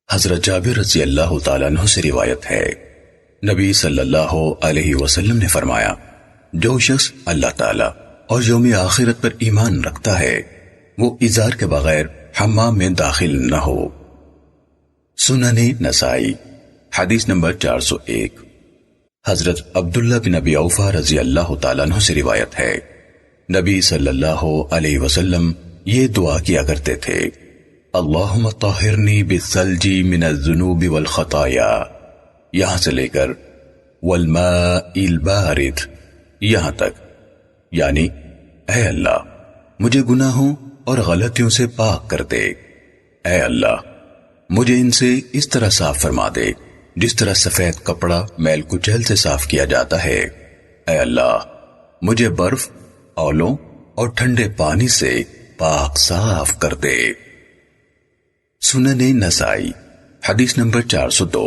حضرت جابر رضی اللہ تعالیٰ عنہ سے روایت ہے، نبی صلی اللہ علیہ وسلم نے فرمایا، جو شخص اللہ تعالیٰ اور یوم آخرت پر ایمان رکھتا ہے وہ ازار کے بغیر حمام میں داخل نہ ہو۔ سنن نسائی حدیث نمبر 401۔ حضرت عبداللہ بن ابی اوفا رضی اللہ تعالیٰ عنہ سے روایت ہے، نبی صلی اللہ علیہ وسلم یہ دعا کیا کرتے تھے، اللہم طہرنی بالثلج من الذنوب والخطایا، یہاں سے لے کر والماء البارد یہاں تک، یعنی اے اللہ مجھے گناہوں اور غلطیوں سے پاک کر دے، اے اللہ مجھے ان سے اس طرح صاف فرما دے جس طرح سفید کپڑا میل کچیل سے صاف کیا جاتا ہے، اے اللہ مجھے برف، اولوں اور ٹھنڈے پانی سے پاک صاف کر دے۔ سنن نسائی حدیث نمبر 402۔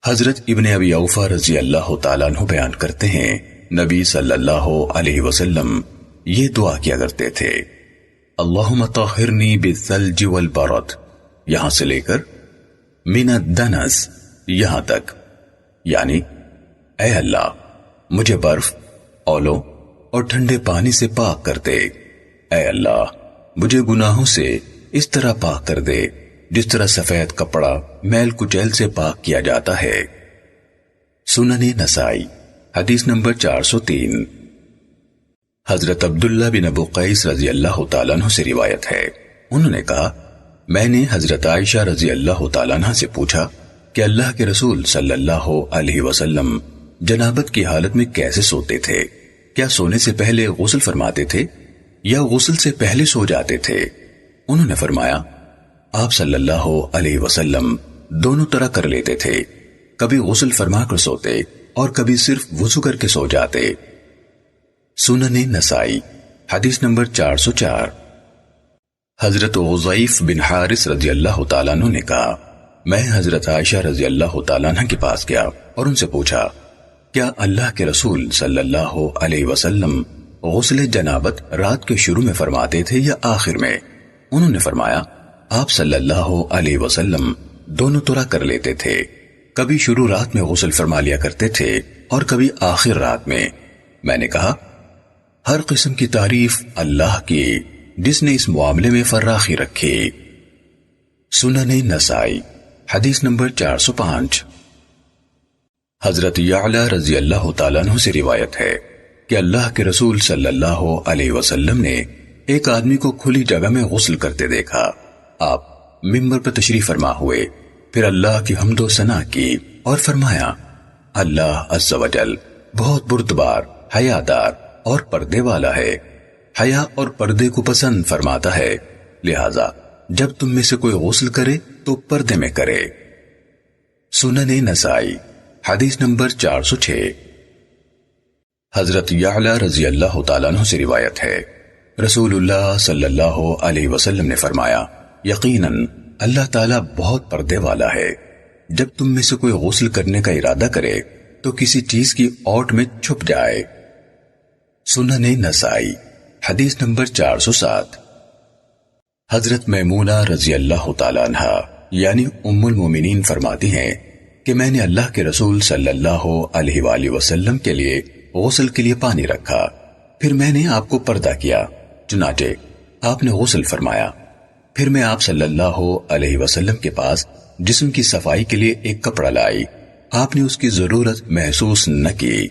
حضرت ابن ابی اوفا رضی اللہ تعالیٰ عنہ بیان کرتے ہیں، نبی صلی اللہ علیہ وسلم یہ دعا کیا کرتے تھے، اللہم طہرنی بالثلج والبرد یہاں سے لے کر من الدنس یہاں تک، یعنی اے اللہ مجھے برف، اولوں اور ٹھنڈے پانی سے پاک کر دے، اے اللہ مجھے گناہوں سے اس طرح پاک کر دے جس طرح سفید کپڑا میل کچیل سے پاک کیا جاتا ہے۔ سنن نسائی حدیث نمبر 403۔ حضرت عبداللہ بن ابو قیس رضی اللہ تعالیٰ عنہ سے روایت ہے، انہوں نے کہا، میں نے حضرت عائشہ رضی اللہ تعالیٰ عنہ سے پوچھا کہ اللہ کے رسول صلی اللہ علیہ وسلم جنابت کی حالت میں کیسے سوتے تھے؟ کیا سونے سے پہلے غسل فرماتے تھے یا غسل سے پہلے سو جاتے تھے؟ انہوں نے فرمایا، آپ صلی اللہ علیہ وسلم دونوں طرح کر لیتے تھے، کبھی غسل فرما کر سوتے اور کبھی صرف وضو کر کے سو جاتے۔ سنن نسائی حدیث نمبر 404۔ حضرت غضیف بن حارث رضی اللہ تعالیٰ عنہ نے کہا، میں حضرت عائشہ رضی اللہ تعالیٰ عنہ کے پاس گیا اور ان سے پوچھا، کیا اللہ کے رسول صلی اللہ علیہ وسلم غسل جنابت رات کے شروع میں فرماتے تھے یا آخر میں؟ انہوں نے فرمایا، آپ صلی اللہ علیہ وسلم دونوں طرح کر لیتے تھے، کبھی شروع رات میں غسل فرما لیا کرتے تھے اور کبھی آخر رات میں۔ میں نے کہا، ہر قسم کی تعریف اللہ کی جس نے اس معاملے میں فراخی رکھی۔ سنن نسائی حدیث نمبر 405۔ حضرت یعلا رضی اللہ تعالیٰ عنہ سے روایت ہے کہ اللہ کے رسول صلی اللہ علیہ وسلم نے ایک آدمی کو کھلی جگہ میں غسل کرتے دیکھا۔ آپ ممبر پر تشریف فرما ہوئے، پھر اللہ کی حمد و ثنا کی اور فرمایا، اللہ عز و جل بہت بردبار، حیادار اور پردے والا ہے، حیا اور پردے کو پسند فرماتا ہے، لہذا جب تم میں سے کوئی غسل کرے تو پردے میں کرے۔ سنن نسائی حدیث نمبر 406۔ حضرت یعلا رضی اللہ تعالیٰ عنہ سے روایت ہے، رسول اللہ صلی اللہ علیہ وسلم نے فرمایا، یقیناً اللہ تعالیٰ بہت پردے والا ہے، جب تم میں سے کوئی غسل کرنے کا ارادہ کرے تو کسی چیز کی اوٹ میں چھپ جائے۔ سنن نسائی حدیث نمبر 407۔ حضرت میمونہ رضی اللہ تعالیٰ عنہ یعنی ام المومنین فرماتی ہیں کہ میں نے اللہ کے رسول صلی اللہ علیہ وآلہ وسلم کے لیے غسل کے لیے پانی رکھا، پھر میں نے آپ کو پردہ کیا، چنانچہ آپ نے غسل فرمایا، پھر میں آپ صلی اللہ علیہ وسلم کے پاس جسم کی صفائی کے لیے ایک کپڑا لائی، آپ نے اس کی ضرورت محسوس نہ کی۔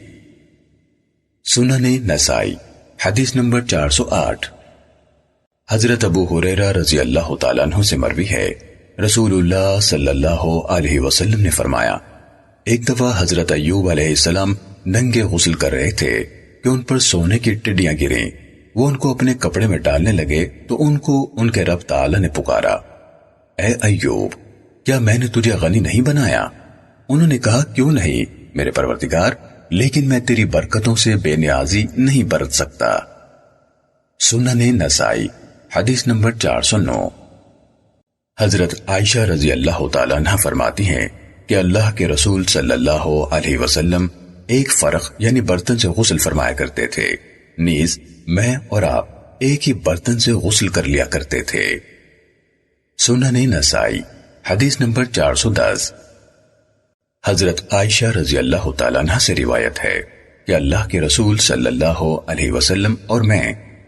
سنن نسائی حدیث نمبر 408۔ حضرت ابو ہریرہ رضی اللہ تعالیٰ عنہ سے مروی ہے، رسول اللہ صلی اللہ علیہ وسلم نے فرمایا، ایک دفعہ حضرت ایوب علیہ السلام ننگے غسل کر رہے تھے کہ ان پر سونے کی ٹڈیاں گریں، وہ ان کو اپنے کپڑے میں ڈالنے لگے تو ان کو ان کے رب تعالی نے پکارا، اے ایوب کیا میں نے تجھے غنی نہیں بنایا؟ انہوں نے کہا، کیوں نہیں میرے پروردگار، لیکن میں تیری برکتوں سے بے نیازی نہیں برت سکتا۔ سنن نسائی حدیث نمبر 409۔ حضرت عائشہ رضی اللہ تعالیٰ عنہ فرماتی ہیں کہ اللہ کے رسول صلی اللہ علیہ وسلم ایک فرق یعنی برتن سے غسل فرمایا کرتے تھے، نیز میں اور آپ ایک ہی برتن سے غسل کر لیا کرتے تھے۔ سنن نسائی حدیث نمبر 410۔ حضرت عائشہ رضی اللہ تعالیٰ عنہ سے روایت ہے کہ اللہ کے رسول صلی اللہ علیہ وسلم اور میں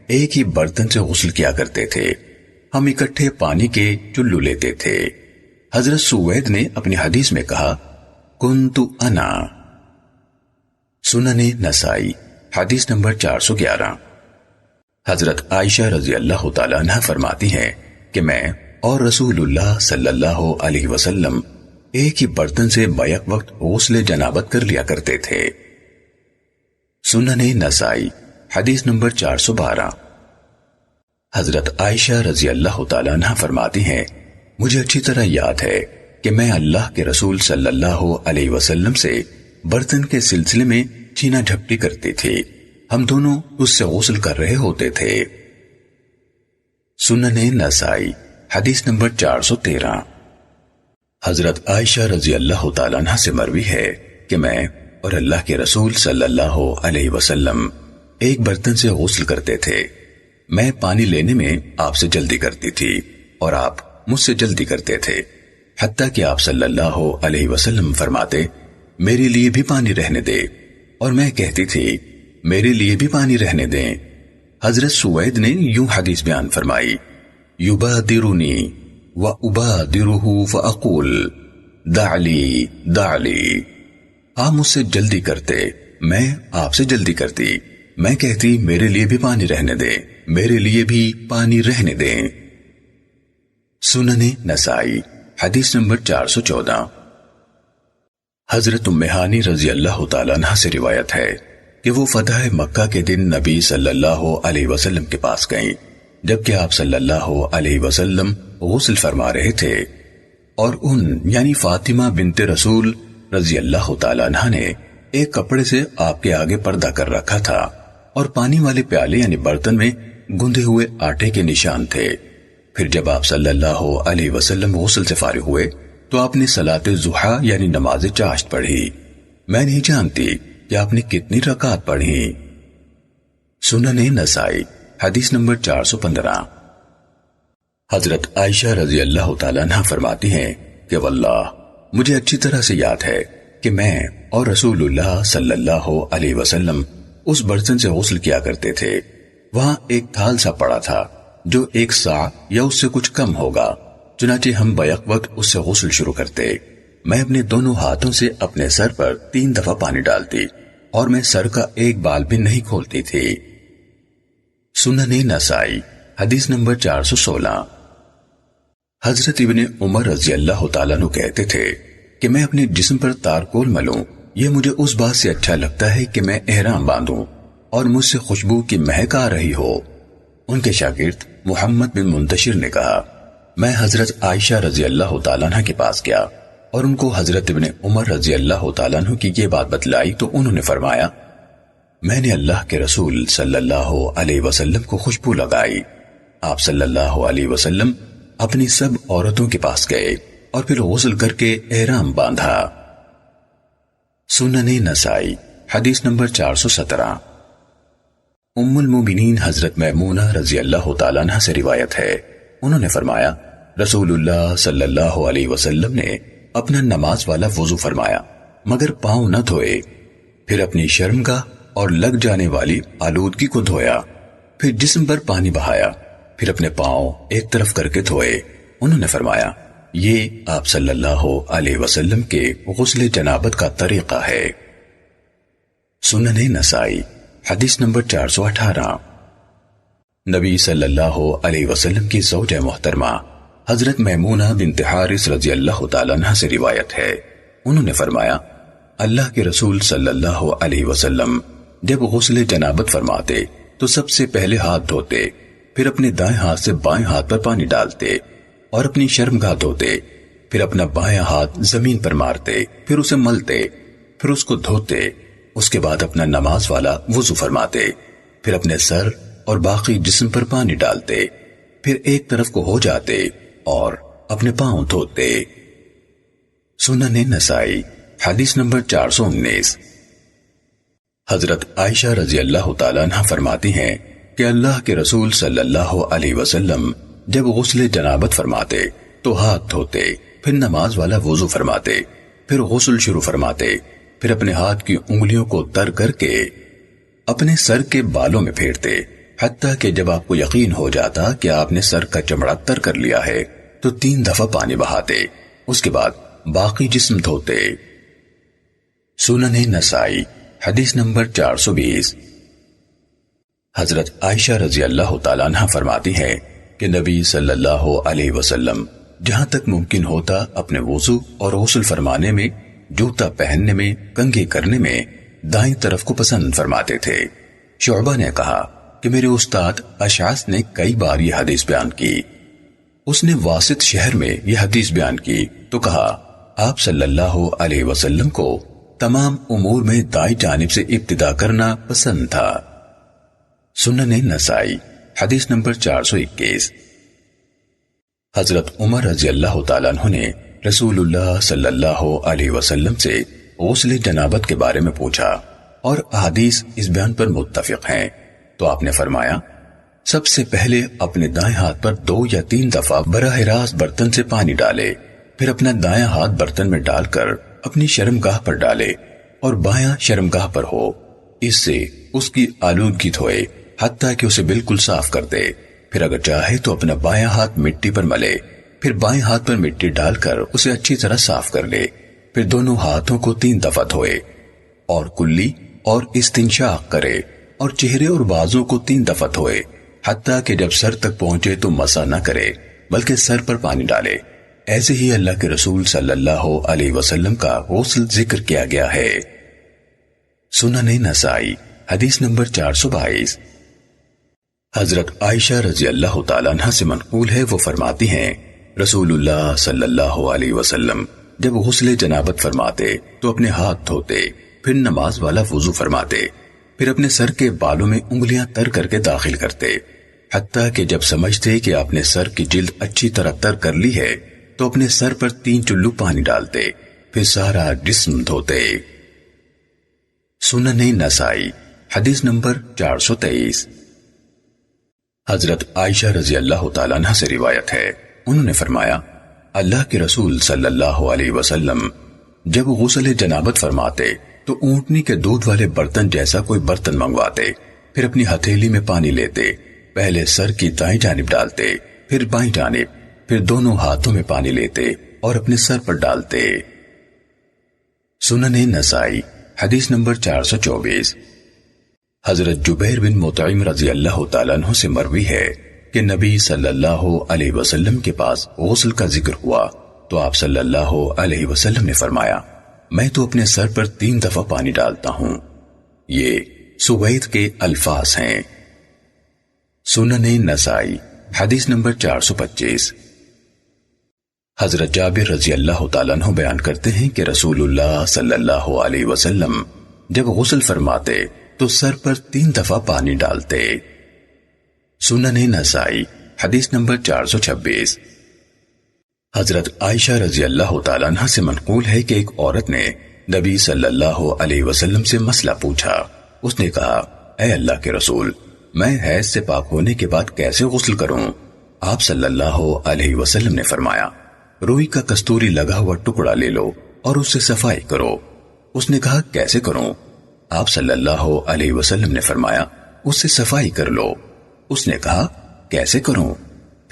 ایک ہی برتن سے غسل کیا کرتے تھے، ہم اکٹھے پانی کے چلو لیتے تھے۔ حضرت سوید نے اپنی حدیث میں کہا کنت انا۔ سنن نسائی حدیث نمبر 411۔ حضرت عائشہ رضی اللہ تعالیٰ عنہ فرماتی ہیں کہ میں اور رسول اللہ صلی اللہ علیہ وسلم ایک ہی برتن سے بیک وقت غسل جنابت کر لیا کرتے تھے۔ سنن نسائی حدیث نمبر 412۔ حضرت عائشہ رضی اللہ تعالیٰ عنہ فرماتی ہیں مجھے اچھی طرح یاد ہے کہ میں اللہ کے رسول صلی اللہ علیہ وسلم سے برتن کے سلسلے میں چھینا جھپٹی کرتی تھی، ہم دونوں اس سے غسل کر رہے ہوتے تھے۔ سنن نسائی حدیث نمبر 413۔ حضرت عائشہ رضی اللہ تعالیٰ عنہ سے مروی ہے کہ میں اور اللہ کے رسول صلی اللہ علیہ وسلم ایک برتن سے غسل کرتے تھے، میں پانی لینے میں آپ سے جلدی کرتی تھی اور آپ مجھ سے جلدی کرتے تھے، حتیٰ کہ آپ صلی اللہ علیہ وسلم فرماتے میرے لیے بھی پانی رہنے دے، اور میں کہتی تھی میرے لیے بھی پانی رہنے دیں۔ حضرت سوید نے یوں حدیث بیان فرمائی یبادرنی وابادرہ فاقول دع لی دع لی، آپ مجھ سے جلدی کرتے، میں آپ سے جلدی کرتی، میں کہتی میرے لیے بھی پانی رہنے دیں، میرے لیے بھی پانی رہنے دیں۔ سنن نسائی حدیث نمبر 414۔ حضرت ام ہانی رضی اللہ تعالیٰ عنہ سے روایت ہے کہ وہ فتح مکہ کے دن نبی صلی اللہ علیہ وسلم کے پاس گئیں، جبکہ آپ صلی اللہ علیہ وسلم غسل فرما رہے تھے، اور ان یعنی فاطمہ بنت رسول رضی اللہ تعالیٰ عنہ نے ایک کپڑے سے آپ کے آگے پردہ کر رکھا تھا، اور پانی والے پیالے یعنی برتن میں گندے ہوئے آٹے کے نشان تھے۔ پھر جب آپ صلی اللہ علیہ وسلم غسل سے فارغ ہوئے تو آپ نے صلاۃ ضحیٰ یعنی نماز چاشت پڑھی، میں نہیں جانتی کہ آپ نے کتنی رکعات پڑھی۔ سنن نسائی حدیث نمبر 415۔ حضرت عائشہ رضی اللہ تعالیٰ عنہ فرماتی ہیں کہ واللہ مجھے اچھی طرح سے یاد ہے کہ میں اور رسول اللہ صلی اللہ علیہ وسلم اس برتن سے غسل کیا کرتے تھے، وہاں ایک تھال سا پڑا تھا جو 1 سا یا اس سے کچھ کم ہوگا، چنانچہ ہم بیک وقت اس سے غسل شروع کرتے، میں اپنے دونوں ہاتھوں سے اپنے سر پر 3 دفعہ پانی ڈالتی اور میں سر کا ایک بال بھی نہیں کھولتی تھی۔ سنن نسائی حدیث نمبر 416۔ حضرت ابن عمر رضی اللہ تعالیٰ عنہ کہتے تھے کہ میں اپنے جسم پر تارکول ملوں، یہ مجھے اس بات سے اچھا لگتا ہے کہ میں احرام باندھوں اور مجھ سے خوشبو کی مہک آ رہی ہو۔ ان کے شاگرد محمد بن منتشر نے کہا میں حضرت عائشہ رضی اللہ تعالیٰ عنہ کے پاس گیا اور ان کو حضرت ابن عمر رضی اللہ تعالیٰ عنہ کی یہ بات بتلائی تو انہوں نے فرمایا میں نے اللہ کے رسول صلی اللہ علیہ وسلم کو خوشبو لگائی۔ آپ صلی اللہ علیہ وسلم اپنی سب عورتوں کے پاس گئے اور پھر غسل کر کے احرام باندھا۔ سنن نسائی حدیث نمبر 417۔ ام المومنین حضرت میمونہ رضی اللہ تعالیٰ عنہ سے روایت ہے، انہوں نے فرمایا رسول اللہ صلی اللہ علیہ وسلم نے اپنا نماز والا وضو فرمایا مگر پاؤں نہ دھوئے، پھر اپنی شرمگاہ اور لگ جانے والی آلودگی کو دھویا، پھر جسم پر پانی بہایا، پھر اپنے پاؤں ایک طرف کر کے دھوئے۔ انہوں نے فرمایا یہ آپ صلی اللہ علیہ وسلم کے غسل جنابت کا طریقہ ہے۔ سنن نسائی حدیث نمبر 418۔ نبی صلی اللہ علیہ وسلم کی زوجہ محترمہ حضرت میمونہ بنت حارث رضی اللہ تعالیٰ عنہ سے روایت ہے، انہوں نے فرمایا اللہ کے رسول صلی اللہ علیہ وسلم جب غسل جنابت فرماتے تو سب سے پہلے ہاتھ دھوتے، پھر اپنے دائیں ہاتھ سے بائیں ہاتھ پر پانی ڈالتے اور اپنی شرمگاہ دھوتے، پھر اپنا بائیں ہاتھ زمین پر مارتے، پھر اسے ملتے، پھر اس کو دھوتے، اس کے بعد اپنا نماز والا وضو فرماتے، پھر اپنے سر اور باقی جسم پر پانی ڈالتے، پھر ایک طرف کو ہو جاتے اور اپنے پاؤں دھوتے۔ سنن نسائی حدیث نمبر 419۔ حضرت عائشہ رضی اللہ تعالیٰ عنہ فرماتی ہیں کہ اللہ کے رسول صلی اللہ علیہ وسلم جب غسل جنابت فرماتے تو ہاتھ دھوتے، پھر نماز والا وضو فرماتے، پھر غسل شروع فرماتے، پھر اپنے ہاتھ کی انگلیوں کو تر کر کے اپنے سر کے بالوں میں پھیرتے، حتیٰ کہ جب آپ کو یقین ہو جاتا کہ آپ نے سر کا چمڑا تر کر لیا ہے تو 3 دفعہ پانی بہاتے، اس کے بعد باقی جسم دھوتے۔ سنن نسائی حدیث نمبر 420۔ حضرت عائشہ رضی اللہ تعالیٰ عنہ فرماتی ہے کہ نبی صلی اللہ علیہ وسلم جہاں تک ممکن ہوتا اپنے وضو اور غسل فرمانے میں، جوتا پہننے میں، کنگھی کرنے میں دائیں طرف کو پسند فرماتے تھے۔ شعبہ نے کہا کہ میرے استاد اشعث نے کئی بار یہ حدیث بیان کی۔ اس نے واسط شہر میں یہ حدیث بیان کی تو کہا آپ صلی اللہ علیہ وسلم کو تمام امور میں دائیں جانب سے ابتدا کرنا پسند تھا۔ سنن نسائی حدیث نمبر 421۔ حضرت عمر رضی اللہ تعالیٰ عنہ نے رسول اللہ صلی اللہ علیہ وسلم سے غسل جنابت کے بارے میں پوچھا اور احادیث اس بیان پر متفق ہیں، تو آپ نے فرمایا سب سے پہلے اپنے دائیں ہاتھ پر 2 یا 3 دفعہ براہ راست برتن سے پانی ڈالے، پھر اپنا دایاں ہاتھ برتن میں ڈال کر اپنی شرمگاہ پر ڈالے اور بایاں شرمگاہ پر ہو، اس سے اس کی آلودگی دھوئے حتیٰ کہ اسے بالکل صاف کر دے، پھر اگر چاہے تو اپنا بایاں ہاتھ مٹی پر ملے، پھر بائیں ہاتھ پر مٹی ڈال کر اسے اچھی طرح صاف کر لے، پھر دونوں ہاتھوں کو 3 دفعہ دھوئے اور کلی اور استنشاق کرے اور چہرے اور بازوں کو 3 دفعہ دھوئے، حتیٰ کہ جب سر تک پہنچے تو مسح نہ کرے بلکہ سر پر پانی ڈالے۔ ایسے ہی اللہ کے رسول صلی اللہ علیہ وسلم کا غسل ذکر کیا گیا ہے۔ سنن نسائی حدیث نمبر 422۔ حضرت عائشہ رضی اللہ تعالیٰ عنہ سے منقول ہے، وہ فرماتی ہیں رسول اللہ صلی اللہ علیہ وسلم جب غسل جنابت فرماتے تو اپنے ہاتھ دھوتے، پھر نماز والا وضو فرماتے، پھر اپنے سر کے بالوں میں انگلیاں تر کر کے داخل کرتے، حتیٰ کہ جب سمجھتے کہ آپ نے سر کی جلد اچھی طرح تر کر لی ہے تو اپنے سر پر 3 چلو پانی ڈالتے، پھر سارا جسم دھوتے۔ سنن نسائی حدیث نمبر 423۔ حضرت عائشہ رضی اللہ تعالیٰ عنہ سے روایت ہے، انہوں نے فرمایا اللہ کے رسول صلی اللہ علیہ وسلم جب غسل جنابت فرماتے تو اونٹنی کے دودھ والے برتن جیسا کوئی برتن منگواتے، پھر اپنی ہتھیلی میں پانی لیتے، پہلے سر کی دائیں جانب ڈالتے، پھر بائیں جانب، پھر دونوں ہاتھوں میں پانی لیتے اور اپنے سر پر ڈالتے۔ سنن نسائی حدیث نمبر 424۔ حضرت جبیر بن مطعم رضی اللہ تعالیٰ عنہ سے مروی ہے کہ نبی صلی اللہ علیہ وسلم کے پاس غسل کا ذکر ہوا تو آپ صلی اللہ علیہ وسلم نے فرمایا میں تو اپنے سر پر 3 دفعہ پانی ڈالتا ہوں۔ یہ سوید کے الفاظ ہیں۔ سنن نسائی حدیث نمبر 425۔ حضرت جابر رضی اللہ تعالیٰ عنہ بیان کرتے ہیں کہ رسول اللہ صلی اللہ علیہ وسلم جب غسل فرماتے تو سر پر 3 دفعہ پانی ڈالتے۔ سنن نسائی حدیث نمبر 426۔ حضرت عائشہ رضی اللہ تعالیٰ عنہ سے منقول ہے کہ ایک عورت نے نبی صلی اللہ علیہ وسلم سے مسئلہ پوچھا۔ اس نے کہا اے اللہ کے رسول، میں حیض سے پاک ہونے کے بعد کیسے غسل کروں؟ آپ صلی اللہ علیہ وسلم نے فرمایا روئی کا کستوری لگا ہوا ٹکڑا لے لو اور اس سے صفائی کرو۔ اس نے کہا کیسے کروں؟ آپ صلی اللہ علیہ وسلم نے فرمایا اس سے صفائی کر لو۔ اس نے کہا کیسے کروں؟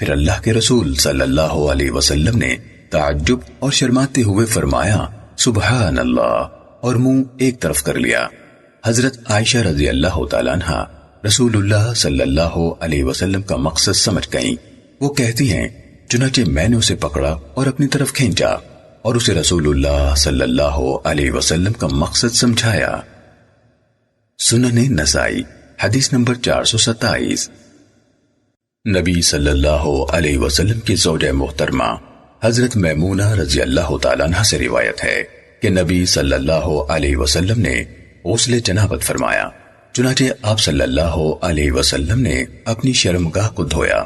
پھر اللہ کے رسول صلی اللہ علیہ وسلم نے تعجب اور شرماتے ہوئے فرمایا سبحان اللہ، اور منہ ایک طرف کر لیا۔ حضرت عائشہ رضی اللہ تعالیٰ عنہ رسول اللہ صلی اللہ علیہ وسلم کا مقصد سمجھ گئیں۔ وہ کہتی ہیں چنانچہ میں نے اسے پکڑا اور اپنی طرف کھینچا اور اسے رسول اللہ صلی اللہ علیہ وسلم کا مقصد سمجھایا۔ سنن نسائی حدیث نمبر 427۔ نبی صلی اللہ علیہ وسلم کی زوجہ محترمہ حضرت میمونہ رضی اللہ تعالیٰ عنہ سے روایت ہے کہ نبی صلی اللہ علیہ وسلم نے غسل جنابت فرمایا، چنانچہ آپ صلی اللہ علیہ وسلم نے اپنی شرمگاہ کو دھویا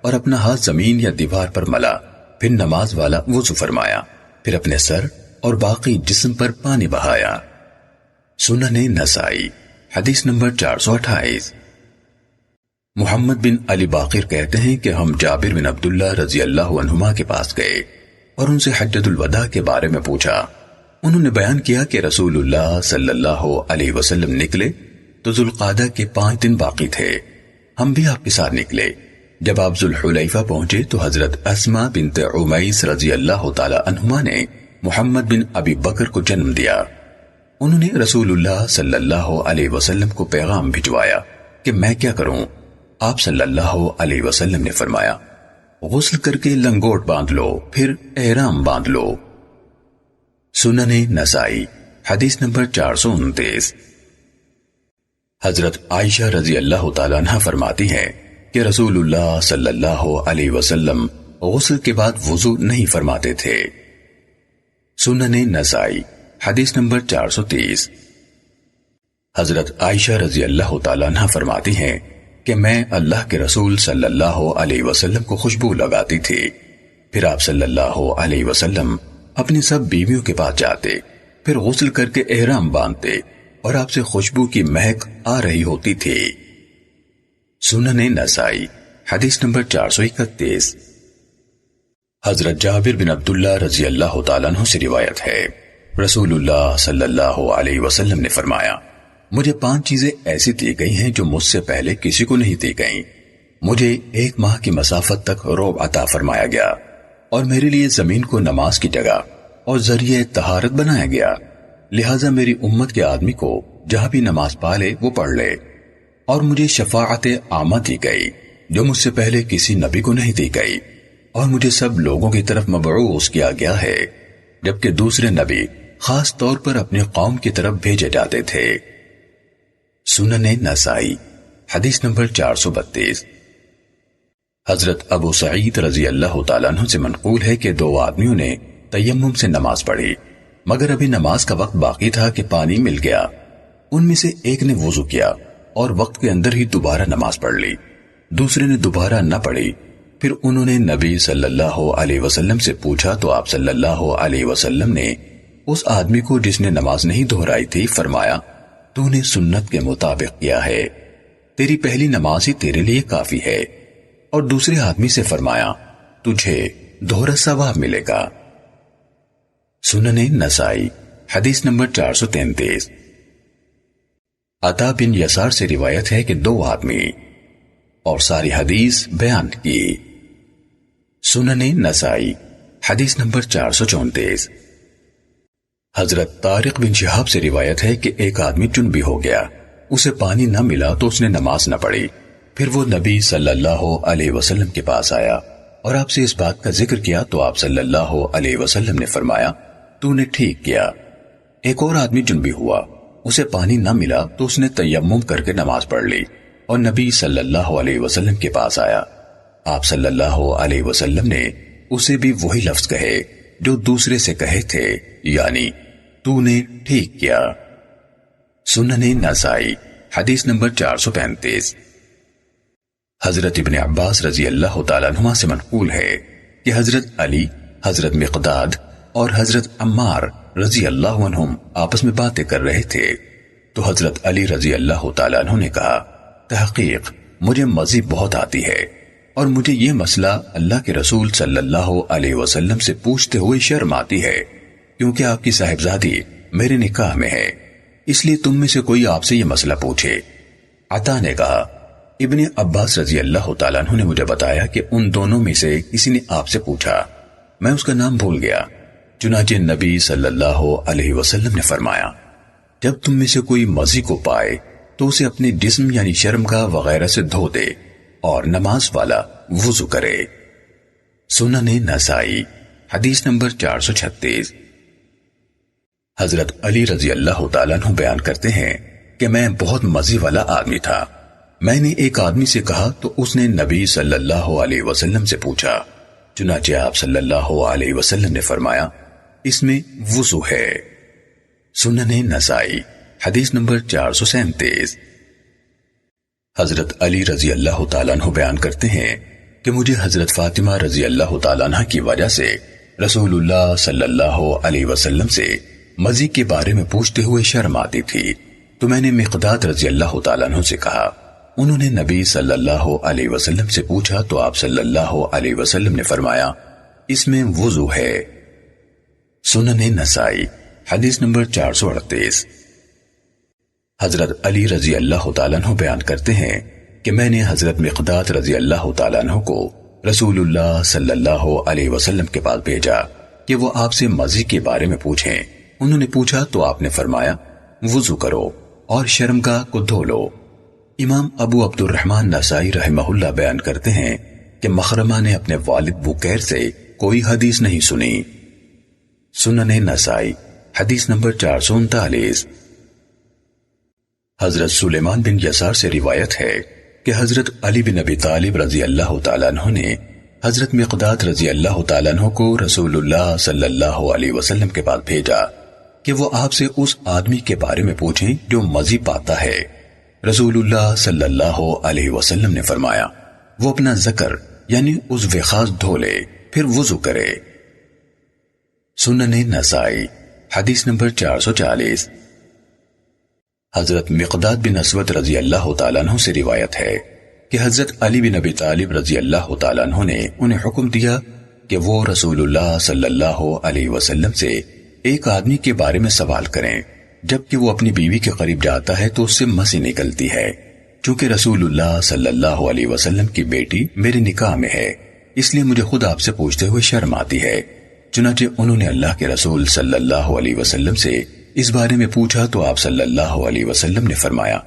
اور اپنا ہاتھ زمین یا دیوار پر ملا، پھر نماز والا وضو فرمایا، پھر اپنے سر اور باقی جسم پر پانی بہایا۔ سنن نسائی حدیث نمبر 428۔ محمد بن علی باقر کہتے ہیں کہ ہم جابر بن عبداللہ رضی اللہ عنہما کے پاس گئے اور ان سے حجۃ الوداع کے بارے میں پوچھا۔ انہوں نے بیان کیا کہ رسول اللہ صلی اللہ علیہ وسلم نکلے تو ذوالقعدہ کے 5 دن باقی تھے، ہم بھی آپ کے ساتھ نکلے۔ جب آپ ذوالحلیفہ پہنچے تو حضرت اسماء بنت عمیس رضی اللہ تعالی عنہما نے محمد بن ابی بکر کو جنم دیا۔ انہوں نے رسول اللہ صلی اللہ علیہ وسلم کو پیغام بھجوایا کہ میں کیا کروں؟ آپ صلی اللہ علیہ وسلم نے فرمایا، غسل کر کے لنگوٹ باندھ لو، پھر احرام باندھ لو۔ سنن نسائی حدیث نمبر 429۔ حضرت عائشہ رضی اللہ تعالیٰ عنہ فرماتی ہیں کہ رسول اللہ صلی اللہ علیہ وسلم غسل کے بعد وضو نہیں فرماتے تھے۔ سنن نسائی حدیث نمبر 430۔ حضرت عائشہ رضی اللہ تعالیٰ عنہ فرماتی ہیں کہ میں اللہ کے رسول صلی اللہ علیہ وسلم کو خوشبو لگاتی تھی، پھر آپ صلی اللہ علیہ وسلم اپنی سب بیویوں کے پاس جاتے، پھر غسل کر کے احرام باندھتے اور آپ سے خوشبو کی مہک آ رہی ہوتی تھی۔ سنن نسائی حدیث نمبر 431۔ حضرت جابر بن عبداللہ رضی اللہ تعالیٰ عنہ سے روایت ہے، رسول اللہ صلی اللہ علیہ وسلم نے فرمایا، مجھے 5 چیزیں ایسی دی گئی ہیں جو مجھ سے پہلے کسی کو نہیں دی گئیں۔ مجھے 1 ماہ کی مسافت تک رعب عطا فرمایا گیا، اور میرے لیے زمین کو نماز کی جگہ اور ذریعہ طہارت بنایا گیا، لہٰذا میری امت کے آدمی کو جہاں بھی نماز پالے وہ پڑھ لے، اور مجھے شفاعت عامہ دی گئی جو مجھ سے پہلے کسی نبی کو نہیں دی گئی، اور مجھے سب لوگوں کی طرف مبعوث کیا گیا ہے، جبکہ دوسرے نبی خاص طور پر اپنی قوم کی طرف بھیجے جاتے تھے۔ سنن نسائی حدیث نمبر 432۔ حضرت ابو سعید رضی اللہ تعالیٰ عنہ سے منقول ہے کہ 2 آدمیوں نے تیمم سے نماز پڑھی، مگر ابھی نماز کا وقت باقی تھا کہ پانی مل گیا۔ ان میں سے ایک نے وضو کیا اور وقت کے اندر ہی دوبارہ نماز پڑھ لی، دوسرے نے دوبارہ نہ پڑھی۔ پھر انہوں نے نبی صلی اللہ علیہ وسلم سے پوچھا تو آپ صلی اللہ علیہ وسلم نے اس آدمی کو جس نے نماز نہیں دہرائی تھی فرمایا، تو نے سنت کے مطابق کیا ہے، تیری پہلی نماز ہی تیرے لیے کافی ہے۔ اور دوسرے آدمی سے فرمایا، تجھے دوہرا ثواب ملے گا۔ سنن نسائی حدیث نمبر 433۔ عطا بن یسار سے روایت ہے کہ 2 آدمی، اور ساری حدیث بیان کی۔ سنن نسائی حدیث نمبر 434۔ حضرت طارق بن شہاب سے روایت ہے کہ ایک آدمی جنبی ہو گیا، اسے پانی نہ ملا تو اس نے نماز نہ پڑھی، پھر وہ نبی صلی اللہ علیہ وسلم کے پاس آیا اور آپ سے اس بات کا ذکر کیا تو آپ صلی اللہ علیہ وسلم نے فرمایا، تو نے ٹھیک کیا۔ ایک اور آدمی جنبی ہوا، اسے پانی نہ ملا تو اس نے تیمم کر کے نماز پڑھ لی اور نبی صلی اللہ علیہ وسلم کے پاس آیا، آپ صلی اللہ علیہ وسلم نے اسے بھی وہی لفظ کہے جو دوسرے سے کہے تھے، یعنی تو نے ٹھیک کیا۔ سنن نسائی حدیث نمبر 435۔ حضرت ابن عباس رضی اللہ تعالیٰ عنہما سے منقول ہے کہ حضرت علی، حضرت مقداد اور حضرت عمار رضی اللہ عنہم آپس میں باتیں کر رہے تھے تو حضرت علی رضی اللہ تعالیٰ عنہ نے کہا، تحقیق مجھے مزی بہت آتی ہے اور مجھے یہ مسئلہ اللہ کے رسول صلی اللہ علیہ وسلم سے پوچھتے ہوئے شرم آتی ہے، کیونکہ آپ کی صاحبزادی میرے نکاح میں ہے، اس لیے تم میں سے کوئی آپ سے یہ مسئلہ پوچھے۔ عطا نے کہا، ابن عباس رضی اللہ تعالیٰ عنہ نے مجھے بتایا کہ ان دونوں میں سے کسی نے آپ سے پوچھا، میں اس کا نام بھول گیا، چنانچہ نبی صلی اللہ علیہ وسلم نے فرمایا، جب تم میں سے کوئی مزی کو پائے تو اسے اپنے جسم یعنی شرمگاہ وغیرہ سے دھو دے اور نماز والا وضو کرے۔ سنن نسائی حدیث نمبر 436۔ حضرت علی رضی اللہ تعالیٰ عنہ بیان کرتے ہیں کہ میں بہت مزی والا آدمی تھا، میں نے ایک آدمی سے کہا تو اس نے نبی صلی اللہ علیہ وسلم سے پوچھا، چنانچہ آپ صلی اللہ علیہ وسلم نے فرمایا، اس میں وضو ہے۔ سنن نسائی حدیث نمبر 437۔ حضرت علی رضی اللہ تعالیٰ عنہ بیان کرتے ہیں کہ مجھے حضرت فاطمہ رضی اللہ تعالیٰ عنہ کی وجہ سے رسول اللہ صلی اللہ علیہ وسلم سے مزی کے بارے میں پوچھتے ہوئے شرم آتی تھی، تو میں نے مقداد رضی اللہ تعالیٰ عنہ سے کہا، انہوں نے نبی صلی اللہ علیہ وسلم سے پوچھا تو آپ صلی اللہ علیہ وسلم نے فرمایا، اس میں وضو ہے۔ سنن نسائی حدیث نمبر 438۔ حضرت علی رضی اللہ تعالیٰ عنہ بیان کرتے ہیں کہ میں نے حضرت مقداد رضی اللہ تعالیٰ عنہ کو رسول اللہ صلی اللہ علیہ وسلم کے پاس بھیجا کہ وہ آپ سے مزی کے بارے میں پوچھیں۔ انہوں نے پوچھا تو آپ نے فرمایا وضو کرو اور شرمگاہ کو دھو لو۔ امام ابو عبد الرحمن نسائی رحمہ اللہ بیان کرتے ہیں کہ مخرمہ نے اپنے والد بکیر سے کوئی حدیث نہیں سنی۔ سنن نسائی حدیث نمبر 439۔ حضرت سلیمان بن یسار سے روایت ہے کہ حضرت علی بن ابی طالب رضی اللہ تعالیٰ عنہ نے حضرت مقداد رضی اللہ تعالیٰ عنہ کو رسول اللہ صلی اللہ علیہ وسلم کے پاس بھیجا کہ وہ آپ سے اس آدمی کے بارے میں پوچھیں جو مزی پاتا ہے۔ رسول اللہ صلی اللہ علیہ وسلم نے فرمایا وہ اپنا ذکر یعنی عضو خاص دھو لے پھر وضو کرے۔ سنن نسائی حدیث نمبر 440۔ حضرت مقداد بن اسود رضی اللہ تعالیٰ عنہ سے روایت ہے کہ حضرت علی بن ابی طالب رضی اللہ تعالیٰ عنہ نے انہیں حکم دیا کہ وہ رسول اللہ صلی اللہ علیہ وسلم سے ایک آدمی کے بارے میں سوال کریں، جبکہ وہ اپنی بیوی کے قریب جاتا ہے تو اس سے مسی نکلتی ہے، چونکہ رسول اللہ صلی اللہ علیہ وسلم کی بیٹی میرے نکاح میں ہے، اس لیے مجھے خود آپ سے پوچھتے ہوئے شرم آتی ہے۔ چنانچہ انہوں نے اللہ کے رسول صلی اللہ علیہ وسلم سے اس بارے میں پوچھا تو آپ صلی اللہ علیہ وسلم نے فرمایا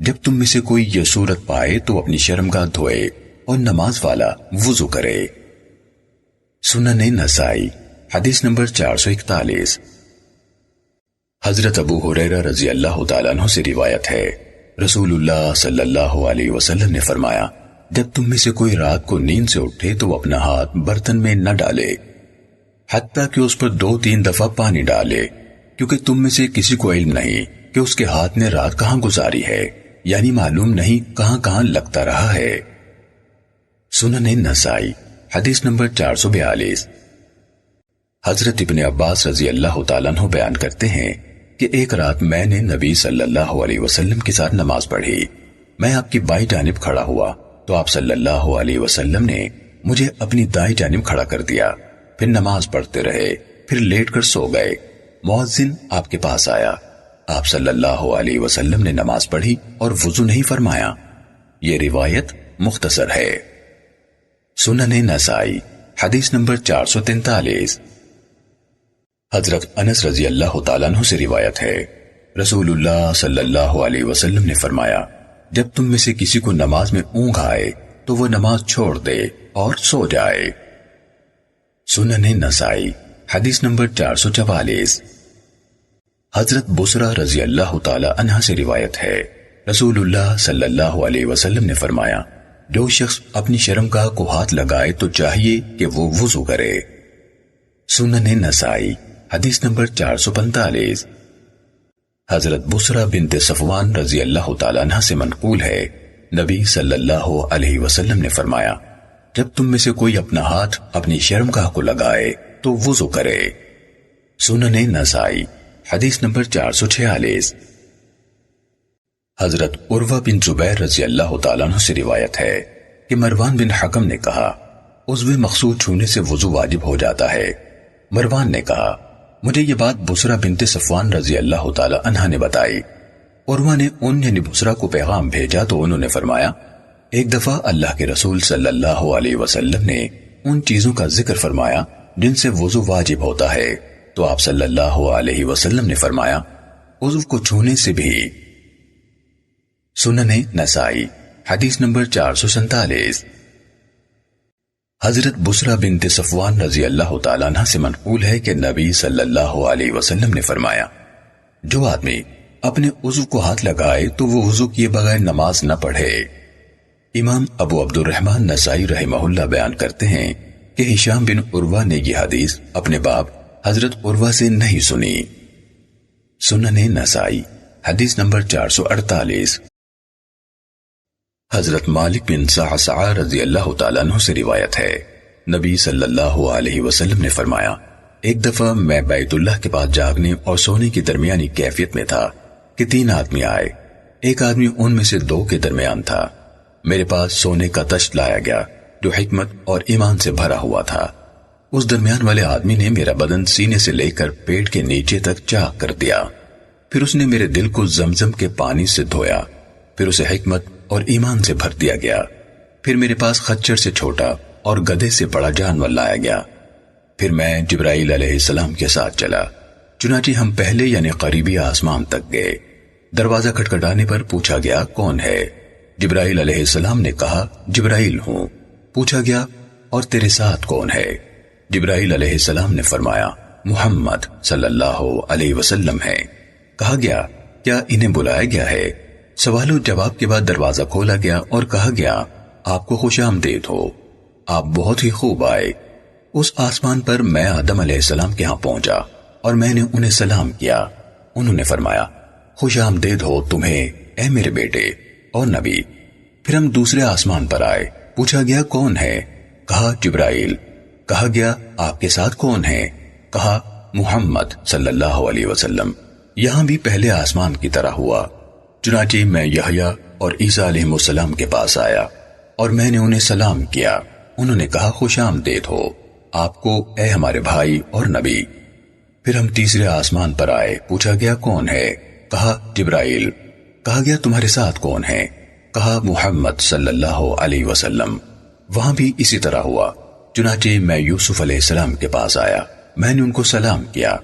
جب تم میں سے کوئی یہ صورت پائے تو اپنی شرمگاہ دھوئے اور نماز والا وضو کرے۔ سنن نسائی حدیث نمبر 441۔ حضرت ابو ہریرہ رضی اللہ تعالیٰ عنہ سے روایت ہے رسول اللہ صلی اللہ علیہ وسلم نے فرمایا جب تم میں سے کوئی رات کو نیند سے اٹھے تو وہ اپنا ہاتھ برتن میں نہ ڈالے حتیٰ کہ اس پر 2-3 دفعہ پانی ڈالے، کیونکہ تم میں سے کسی کو علم نہیں کہ اس کے ہاتھ نے رات کہاں گزاری ہے، یعنی معلوم نہیں کہاں کہاں لگتا رہا ہے۔ سنن نسائی حدیث نمبر 442۔ حضرت ابن عباس رضی اللہ تعالیٰ عنہ بیان کرتے ہیں کہ ایک رات میں نے نبی صلی اللہ علیہ وسلم کے ساتھ نماز پڑھی۔ میں آپ کی بائیں جانب کھڑا ہوا تو آپ صلی اللہ علیہ وسلم نے مجھے اپنی دائیں جانب کھڑا کر دیا، پھر نماز پڑھتے رہے، پھر لیٹ کر سو گئے۔ مؤذن آپ کے پاس آیا، آپ صلی اللہ علیہ وسلم نے نماز پڑھی اور وضو نہیں فرمایا۔ یہ روایت مختصر ہے۔ سنن نسائی حدیث نمبر 443۔ حضرت انس رضی اللہ تعالیٰ عنہ سے روایت ہے رسول اللہ صلی اللہ علیہ وسلم نے فرمایا جب تم میں سے کسی کو نماز میں اونگ آئے تو وہ نماز چھوڑ دے اور سو جائے۔ سنن نسائی حدیث نمبر 444۔ حضرت بصرہ رضی اللہ تعالی عنہ سے روایت ہے رسول اللہ صلی اللہ علیہ وسلم نے فرمایا جو شخص اپنی شرمگاہ کو ہاتھ لگائے تو چاہیے کہ وہ وضو کرے۔ سنن نسائی حدیث نمبر 445۔ حضرت بصرہ بنت صفوان رضی اللہ تعالی عنہ سے منقول ہے نبی صلی اللہ علیہ وسلم نے فرمایا جب تم میں سے کوئی اپنا ہاتھ اپنی شرمگاہ کو لگائے تو وضو کرے۔ سنن نسائی حدیث نمبر 446۔ حضرت عروہ بن زبیر رضی اللہ تعالیٰ عنہ سے روایت ہے کہ مروان بن حکم نے کہا عضو مقصود چھونے سے وضو واجب ہو جاتا ہے۔ مروان نے کہا مجھے یہ بات بصرہ بنت صفوان رضی اللہ تعالیٰ عنہ نے بتائی۔ عروہ نے یعنی بصرہ کو پیغام بھیجا تو انہوں نے فرمایا ایک دفعہ اللہ کے رسول صلی اللہ علیہ وسلم نے ان چیزوں کا ذکر فرمایا جن سے وضو واجب ہوتا ہے تو آپ صلی اللہ علیہ وسلم نے فرمایا عضو کو چھونے سے بھی۔ سنن نسائی حدیث نمبر 447۔ حضرت بصرہ بنت صفوان رضی اللہ تعالیٰ عنہ سے منقول ہے کہ نبی صلی اللہ علیہ وسلم نے فرمایا جو آدمی اپنے عضو کو ہاتھ لگائے تو وہ وضو کیے بغیر نماز نہ پڑھے۔ امام ابو عبد الرحمن نسائی رحمہ اللہ بیان کرتے ہیں کہ ہشام بن عروہ نے یہ حدیث اپنے باپ حضرت عروہ سے نہیں سنی۔ سنن نسائی حدیث نمبر 448۔ حضرت مالک بن صعصع رضی اللہ تعالیٰ عنہ سے روایت ہے نبی صلی اللہ علیہ وسلم نے فرمایا ایک دفعہ میں بیت اللہ کے پاس جاگنے اور سونے کی درمیانی کیفیت میں تھا کہ 3 آدمی آئے، ایک آدمی ان میں سے 2 کے درمیان تھا۔ میرے پاس سونے کا تشت لایا گیا جو حکمت اور ایمان سے بھرا ہوا تھا۔ اس درمیان والے آدمی نے میرا بدن سینے سے لے کر پیٹ کے نیچے تک چاک کر دیا۔ پھر اس نے میرے دل کو زمزم کے پانی سے دھویا، پھر اسے حکمت اور ایمان سے بھر دیا گیا۔ پھر میرے پاس خچر سے چھوٹا اور گدھے سے بڑا جانور لایا گیا۔ پھر میں جبرائیل علیہ السلام کے ساتھ چلا، چنانچہ ہم پہلے یعنی قریبی آسمان تک گئے۔ دروازہ کھٹکھٹانے پر پوچھا گیا کون ہے؟ جبرائیل علیہ السلام نے کہا جبرائیل ہوں۔ پوچھا گیا اور تیرے ساتھ کون ہے؟ جبرائیل علیہ السلام نے فرمایا محمد صلی اللہ علیہ وسلم ہے۔ کہا گیا کیا انہیں بلایا گیا ہے؟ سوال و جواب کے بعد دروازہ کھولا گیا اور کہا گیا آپ کو خوش آمدید ہو، آپ بہت ہی خوب آئے۔ اس آسمان پر میں آدم علیہ السلام کے ہاں پہنچا اور میں نے انہیں سلام کیا۔ انہوں نے فرمایا خوش آمدید ہو تمہیں اے میرے بیٹے اور نبی۔ پھر ہم دوسرے آسمان پر آئے، پوچھا گیا کون ہے؟ کہا جبرائیل۔ کہا گیا آپ کے ساتھ کون ہے؟ کہا محمد صلی اللہ علیہ وسلم۔ یہاں بھی پہلے آسمان کی طرح ہوا، چنانچہ میں یحییٰ اور عیسیٰ علیہ السلام کے پاس آیا اور میں نے انہیں سلام کیا۔ انہوں نے کہا خوش آمدید ہو آپ کو اے ہمارے بھائی اور نبی۔ پھر ہم تیسرے آسمان پر آئے، پوچھا گیا کون ہے؟ کہا جبرائیل۔ کہا گیا تمہارے ساتھ کون ہے؟ کہا محمد صلی اللہ علیہ وسلم۔ وہاں بھی اسی طرح ہوا، چنانچہ میں یوسف علیہ السلام کے پاس آیا، میں نے ان کو سلام کیا۔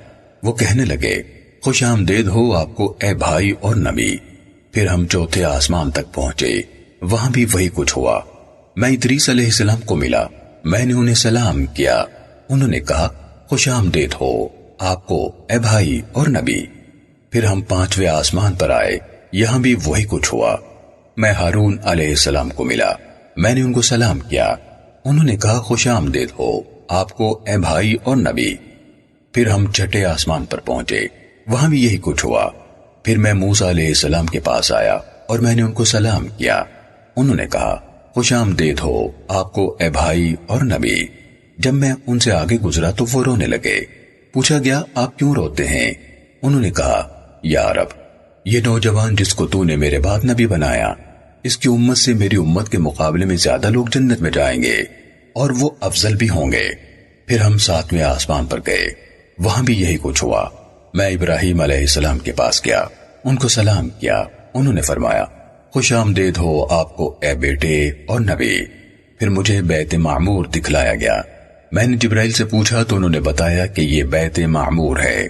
وہ کہنے لگے خوش آمدید ہو آپ کو اے بھائی اور نبی۔ پھر ہم چوتھے آسمان تک پہنچے، وہاں بھی وہی کچھ ہوا۔ میں ادریس علیہ السلام کو ملا، میں نے انہیں سلام کیا۔ انہوں نے کہا خوش آمدید ہو آپ کو اے بھائی اور نبی۔ پھر ہم پانچویں آسمان پر آئے، یہاں بھی وہی کچھ ہوا۔ میں ہارون علیہ السلام کو ملا، میں نے ان کو سلام کیا۔ انہوں نے کہا خوش آمدید ہو آپ کو اے بھائی اور نبی۔ پھر ہم چھٹے آسمان پر پہنچے، وہاں بھی یہی کچھ ہوا۔ پھر میں موسیٰ علیہ السلام کے پاس آیا اور میں نے ان کو سلام کیا۔ انہوں نے کہا خوش آمدید ہو آپ کو اے بھائی اور نبی۔ جب میں ان سے آگے گزرا تو وہ رونے لگے۔ پوچھا گیا آپ کیوں روتے ہیں؟ انہوں نے کہا یا رب، یہ نوجوان جس کو تو نے میرے بعد نبی بنایا، اس کی امت سے میری امت کے مقابلے میں زیادہ لوگ جنت میں جائیں گے اور وہ افضل بھی ہوں گے۔ پھر ہم ساتویں آسمان پر گئے، وہاں بھی یہی کچھ ہوا۔ میں ابراہیم علیہ السلام کے پاس گیا، ان کو سلام کیا۔ انہوں نے فرمایا خوش آمدید ہو آپ کو اے بیٹے اور نبی۔ پھر مجھے بیت معمور دکھلایا گیا، میں نے جبرائیل سے پوچھا تو انہوں نے بتایا کہ یہ بیت معمور ہے،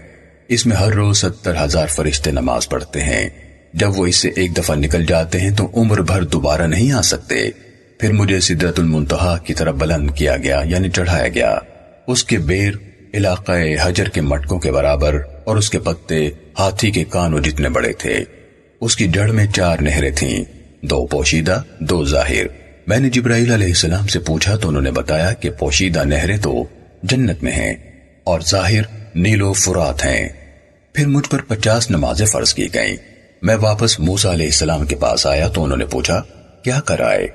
اس میں ہر روز 70,000 فرشتے نماز پڑھتے ہیں، جب وہ اس سے ایک دفعہ نکل جاتے ہیں تو عمر بھر دوبارہ نہیں آ سکتے۔ پھر مجھے سدرۃ المنتہا کی طرف بلند کیا گیا یعنی چڑھایا گیا، اس کے بیر علاقہ حجر کے مٹکوں کے برابر اور اس کے پتے ہاتھی کے کانوں جتنے بڑے تھے۔ اس کی جڑ میں 4 نہریں تھیں، 2 پوشیدہ 2 ظاہر۔ میں نے جبرائیل علیہ السلام سے پوچھا تو انہوں نے بتایا کہ پوشیدہ نہریں تو جنت میں ہیں اور ظاہر نیل و فرات ہیں۔ پھر مجھ پر 50 نمازیں فرض کی گئیں۔ میں واپس موسیٰ علیہ السلام کے پاس آیا تو انہوں نے پوچھا کیا کرائے؟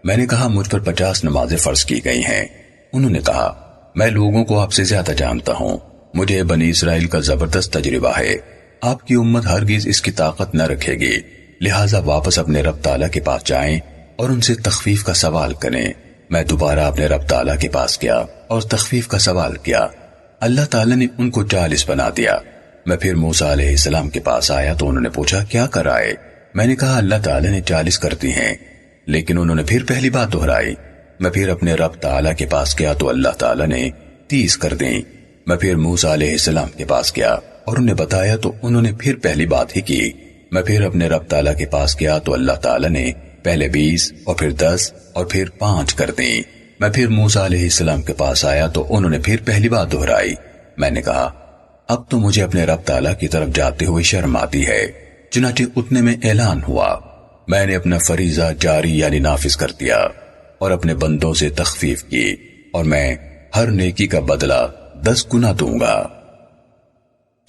میں نے کہا مجھ پر 50 نمازیں فرض کی گئی ہیں۔ انہوں نے کہا میں لوگوں کو آپ سے زیادہ جانتا ہوں، مجھے بنی اسرائیل کا زبردست تجربہ ہے، آپ کی امت ہرگز اس کی طاقت نہ رکھے گی، لہٰذا واپس اپنے رب تعالیٰ کے پاس جائیں اور ان سے تخفیف کا سوال کریں۔ میں دوبارہ اپنے رب تعالیٰ کے پاس گیا اور تخفیف کا سوال کیا، اللہ تعالیٰ نے ان کو 40 بنا دیا۔ میں پھر موسیٰ علیہ السلام کے پاس آیا تو انہوں نے پوچھا کیا کرائے؟ میں نے کہا اللہ تعالیٰ نے 40 کر دی ہیں، لیکن انہوں نے پھر پہلی بات دہرائی۔ میں پھر اپنے رب تعالیٰ کے پاس گیا تو اللہ تعالیٰ نے 30 کر دیں۔ میں پھر موسیٰ علیہ السلام کے پاس گیا اور انہیں بتایا تو انہوں نے پھر پہلی بات ہی کی۔ میں پھر اپنے رب تعالیٰ کے پاس گیا تو اللہ تعالیٰ نے پہلے 20 اور پھر 10 اور پھر 5 کر دیں۔ میں پھر موسیٰ علیہ السلام کے پاس آیا تو انہوں نے پھر پہلی بات دہرائی۔ میں نے کہا اب تو مجھے اپنے رب تعالیٰ کی طرف جاتے ہوئے شرم آتی ہے، چنانچہ اتنے میں اعلان ہوا، میں نے اپنا فریضہ جاری یعنی نافذ کر دیا اور اپنے بندوں سے تخفیف کی اور میں ہر نیکی کا بدلہ 10 گنا دوں گا۔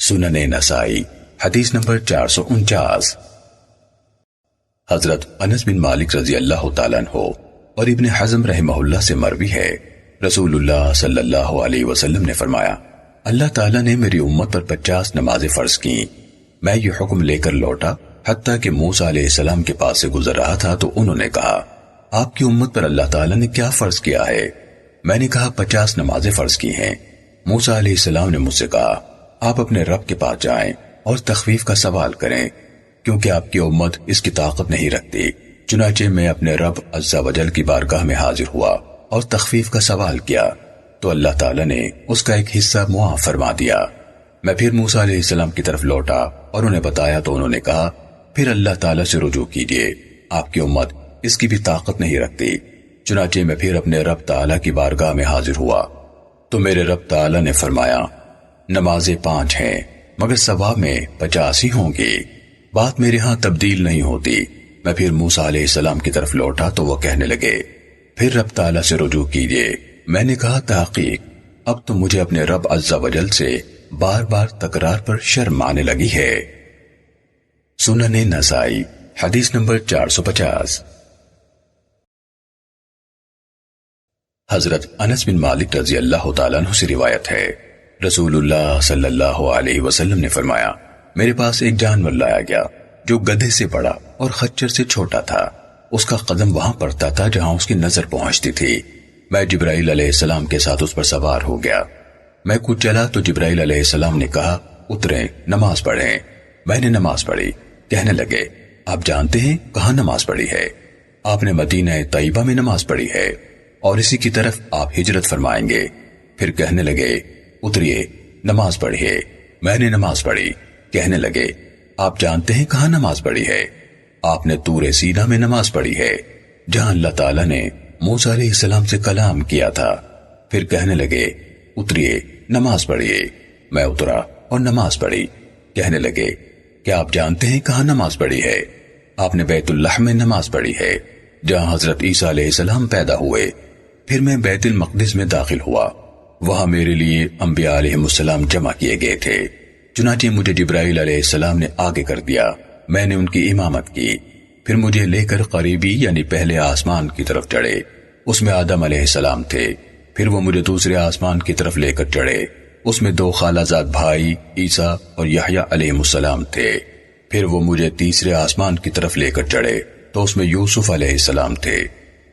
سنن نسائی حدیث نمبر 449۔ حضرت انس بن مالک رضی اللہ تعالیٰ عنہ اور ابن حزم رحمہ اللہ سے مروی ہے، رسول اللہ صلی اللہ علیہ وسلم نے فرمایا اللہ تعالیٰ نے میری امت پر 50 نمازیں فرض کی۔ میں یہ حکم لے کر لوٹا حتیٰ کہ موسیٰ علیہ السلام کے پاس سے گزر رہا تھا تو انہوں نے کہا آپ کی امت پر اللہ تعالیٰ نے کیا فرض کیا ہے؟ میں نے کہا 50 نمازیں فرض کی ہیں۔ موسیٰ علیہ السلام نے مجھ سے کہا آپ اپنے رب کے پاس جائیں اور تخفیف کا سوال کریں، کیونکہ آپ کی امت اس کی طاقت نہیں رکھتی۔ چنانچہ میں اپنے رب عز و جل کی بارگاہ میں حاضر ہوا اور تخفیف کا سوال کیا تو اللہ تعالیٰ نے اس کا ایک حصہ معاف فرما دیا۔ میں پھر موسیٰ علیہ السلام کی طرف لوٹا اور انہیں بتایا تو انہوں نے کہا پھر اللہ تعالیٰ سے رجوع کیجئے، آپ کی امت اس کی بھی طاقت نہیں رکھتی۔ چنانچہ میں پھر اپنے رب تعالیٰ کی بارگاہ میں حاضر ہوا تو میرے رب تعالیٰ نے فرمایا نمازیں 5 ہیں مگر ثواب میں 50 ہی ہوں گی، بات میرے ہاں تبدیل نہیں ہوتی۔ میں پھر موسیٰ علیہ السلام کی طرف لوٹا تو وہ کہنے لگے پھر رب تعالیٰ سے رجوع کیجئے۔ میں نے کہا تحقیق اب تو مجھے اپنے رب عز و جل سے بار بار تکرار پر شرم آنے لگی ہے۔ سنن نسائی حدیث نمبر 450۔ حضرت انس بن مالک رضی اللہ تعالیٰ عنہ سے روایت ہے رسول اللہ صلی اللہ علیہ وسلم نے فرمایا میرے پاس ایک جانور لایا گیا جو گدھے سے بڑا اور خچر سے چھوٹا تھا، اس کا قدم وہاں پڑتا تھا جہاں اس کی نظر پہنچتی تھی۔ میں جبرائیل علیہ السلام کے ساتھ اس پر سوار ہو گیا۔ میں کچھ چلا تو جبرائیل علیہ السلام نے کہا اتریں نماز پڑھیں۔ میں نے نماز پڑھی۔ کہنے لگے آپ جانتے ہیں کہاں نماز پڑھی ہے؟ آپ نے مدینہ طیبہ میں نماز پڑھی ہے اور اسی کی طرف آپ ہجرت فرمائیں گے۔ پھر کہنے لگے اتریے نماز پڑھیے۔ میں نے نماز پڑھی۔ کہنے لگے آپ جانتے ہیں کہاں نماز پڑھی ہے؟ آپ نے طور سینا میں نماز پڑھی ہے جہاں اللہ تعالیٰ نے موسیٰ علیہ السلام سے کلام کیا تھا۔ پھر کہنے لگے اتریے نماز پڑھیے۔ میں اترا اور نماز پڑھی۔ کہنے لگے کیا آپ جانتے ہیں کہاں نماز پڑھی ہے؟ آپ نے بیت اللہ میں نماز پڑھی ہے جہاں حضرت عیسیٰ علیہ السلام پیدا ہوئے۔ پھر میں بیت المقدس میں داخل ہوا، وہاں میرے لیے انبیاء علیہ السلام جمع کیے گئے تھے۔ چنانچہ مجھے جبرائیل علیہ السلام نے آگے کر دیا، میں نے ان کی امامت کی۔ پھر مجھے لے کر قریبی یعنی پہلے آسمان کی طرف چڑھے، اس میں آدم علیہ السلام تھے۔ پھر وہ مجھے دوسرے آسمان کی طرف لے کر چڑھے، اس میں 2 خالہ زاد بھائی عیسیٰ اور یحییٰ علیہ السلام تھے۔ پھر وہ مجھے تیسرے آسمان کی طرف لے کر چڑھے تو اس میں یوسف علیہ السلام تھے۔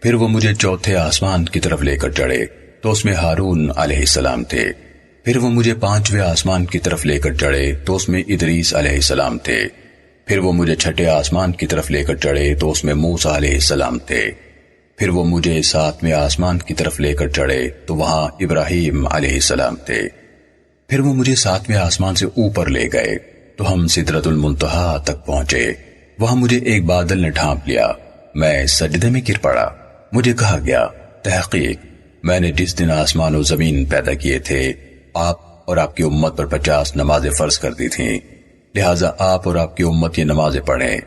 پھر وہ مجھے چوتھے آسمان کی طرف لے کر چڑھے تو اس میں ہارون علیہ السلام تھے۔ پھر وہ مجھے 5ویں آسمان کی طرف لے کر چڑھے تو اس میں ادریس علیہ السلام تھے۔ پھر وہ مجھے 6 آسمان کی طرف لے کر چڑھے تو اس میں موسیٰ علیہ السلام تھے۔ پھر وہ مجھے 7ویں آسمان کی طرف لے کر چڑھے تو وہاں ابراہیم علیہ السلام تھے۔ پھر وہ مجھے 7ویں آسمان سے اوپر لے گئے تو ہم سدرۃ المنتہا تک پہنچے، وہاں مجھے ایک بادل نے ڈھانپ لیا، میں سجدے میں گر پڑا۔ مجھے کہا گیا تحقیق میں نے جس دن آسمان و زمین پیدا کیے تھے آپ اور آپ کی امت پر 50 نمازیں فرض کر دی تھیں، لہٰذا آپ اور آپ کی امت یہ نمازیں پڑھیں۔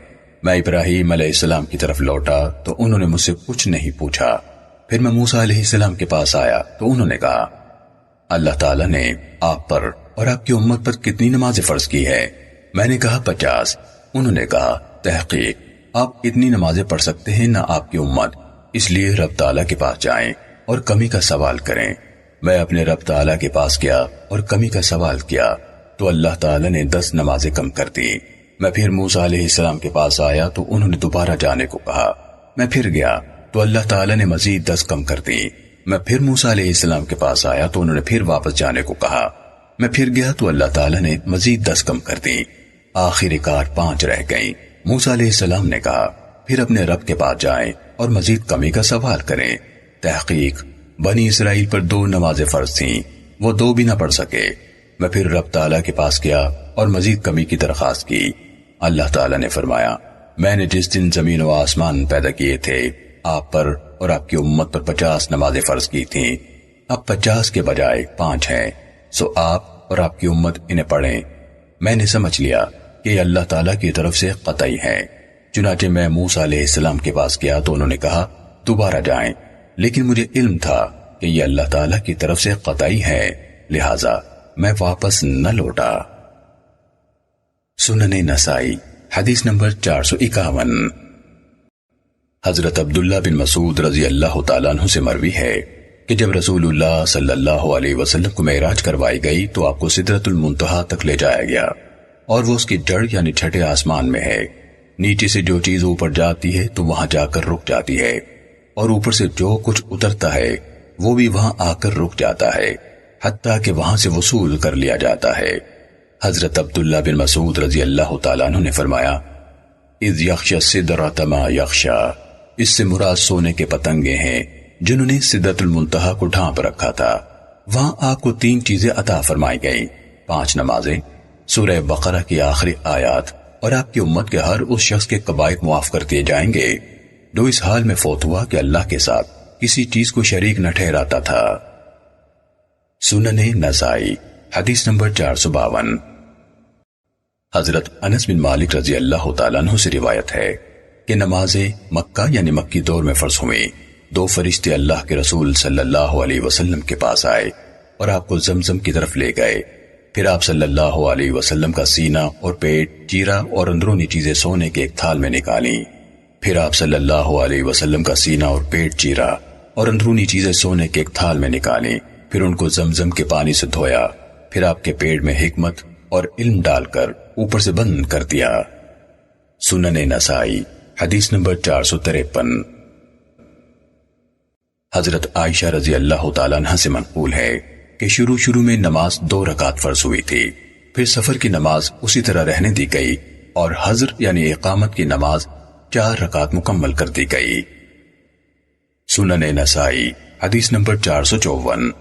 میں ابراہیم علیہ السلام کی طرف لوٹا تو انہوں نے مجھ سے کچھ نہیں پوچھا۔ پھر میں موسیٰ علیہ السلام کے پاس آیا تو انہوں نے کہا اللہ تعالیٰ نے آپ پر اور آپ کی امت پر کتنی نمازیں فرض کی ہے؟ میں نے کہا 50۔ انہوں نے کہا تحقیق آپ اتنی نمازیں پڑھ سکتے ہیں نہ آپ کی امت، اس لیے رب تعالیٰ کے پاس جائیں اور کمی کا سوال کریں۔ میں اپنے رب تعالیٰ کے پاس گیا اور کمی کا سوال کیا تو اللہ تعالیٰ نے 10 نمازیں کم کر دی۔ میں پھر موسیٰ علیہ السلام کے پاس آیا تو انہوں نے دوبارہ جانے کو کہا۔ میں پھر گیا تو اللہ تعالیٰ نے مزید 10 کم کر دی۔ میں پھر موسیٰ علیہ السلام کے پاس آیا تو انہوں نے پھر واپس جانے کو کہا۔ میں پھر گیا تو اللہ تعالیٰ نے مزید 10 کم کر دی۔ آخر کار 5 رہ گئیں۔ موسیٰ علیہ السلام نے کہا پھر اپنے رب کے پاس جائیں اور مزید کمی کا سوال کریں۔ تحقیق بنی اسرائیل پر 2 نمازیں فرض تھیں، وہ 2 بھی نہ پڑھ سکے۔ میں پھر رب تعالیٰ کے پاس گیا اور مزید کمی کی درخواست کی۔ اللہ تعالیٰ نے فرمایا میں نے جس دن زمین و آسمان پیدا کیے تھے آپ پر اور آپ کی امت پر 50 نمازیں فرض کی تھیں، اب 50 کے بجائے 5 ہیں، سو آپ اور آپ کی امت انہیں پڑھیں۔ میں نے سمجھ لیا کہ یہ اللہ تعالیٰ کی طرف سے قطعی ہے۔ چنانچہ میں موسیٰ علیہ السلام کے پاس گیا تو انہوں نے کہا دوبارہ جائیں، لیکن مجھے علم تھا کہ یہ اللہ تعالیٰ کی طرف سے قطعی ہے، لہٰذا میں واپس نہ لوٹا۔ سنن نسائی حدیث نمبر 451۔ حضرت عبداللہ بن مسعود رضی اللہ تعالیٰ عنہ سے مروی ہے کہ جب رسول اللہ صلی اللہ علیہ وسلم کو معراج کروائی گئی تو آپ کو سدرۃ المنتہا تک لے جایا گیا، اور وہ اس کی جڑ یعنی 6 آسمان میں ہے۔ نیچے سے جو چیز اوپر جاتی ہے تو وہاں جا کر رک جاتی ہے، اور اوپر سے جو کچھ اترتا ہے وہ بھی وہاں آ کر رک جاتا ہے حتیٰ کہ وہاں سے وصول کر لیا جاتا ہے۔ حضرت عبداللہ بن مسعود رضی اللہ تعالیٰ عنہ نے فرمایا، اذ یخشی السدرۃ ما یخشی، اس سے مراد سونے کے پتنگے ہیں جنہوں نے سدرۃ المنتہا کو ڈھانپ رکھا تھا۔ وہاں آپ کو 3 چیزیں عطا فرمائی گئیں، 5 نمازیں، سورہ بقرہ کی آخری آیات، اور آپ کی امت کے ہر اس شخص کے کبائر معاف کر دیے جائیں گے جو اس حال میں فوت ہوا کہ اللہ کے ساتھ کسی چیز کو شریک نہ ٹھہراتا تھا۔ سنن نسائی حدیث نمبر 452۔ حضرت انس بن مالک رضی اللہ تعالیٰ عنہ سے روایت ہے کہ نمازیں مکہ یعنی مکی دور میں فرض ہوئیں۔ 2 فرشتے اللہ کے رسول صلی اللہ علیہ وسلم کے پاس آئے اور آپ کو زمزم کی طرف لے گئے۔ پھر آپ صلی اللہ علیہ وسلم کا سینہ اور پیٹ چیرا اور اندرونی چیزیں سونے کے ایک تھال میں نکالیں۔ پھر آپ صلی اللہ علیہ وسلم کا سینہ اور پیٹ چیرا اور اندرونی چیزیں سونے کے ایک تھال میں نکالیں۔ پھر ان کو زمزم کے پانی سے دھویا۔ پھر آپ کے پیٹ میں حکمت اور علم ڈال کر اوپر سے بند کر دیا۔ سنن نسائی حدیث نمبر 453۔ حضرت عائشہ رضی اللہ تعالیٰ عنہ سے منقول ہے کہ شروع میں نماز 2 رکعت فرض ہوئی تھی، پھر سفر کی نماز اسی طرح رہنے دی گئی اور حضر یعنی اقامت کی نماز 4 رکعت مکمل کر دی گئی۔ سنن نسائی حدیث نمبر 454۔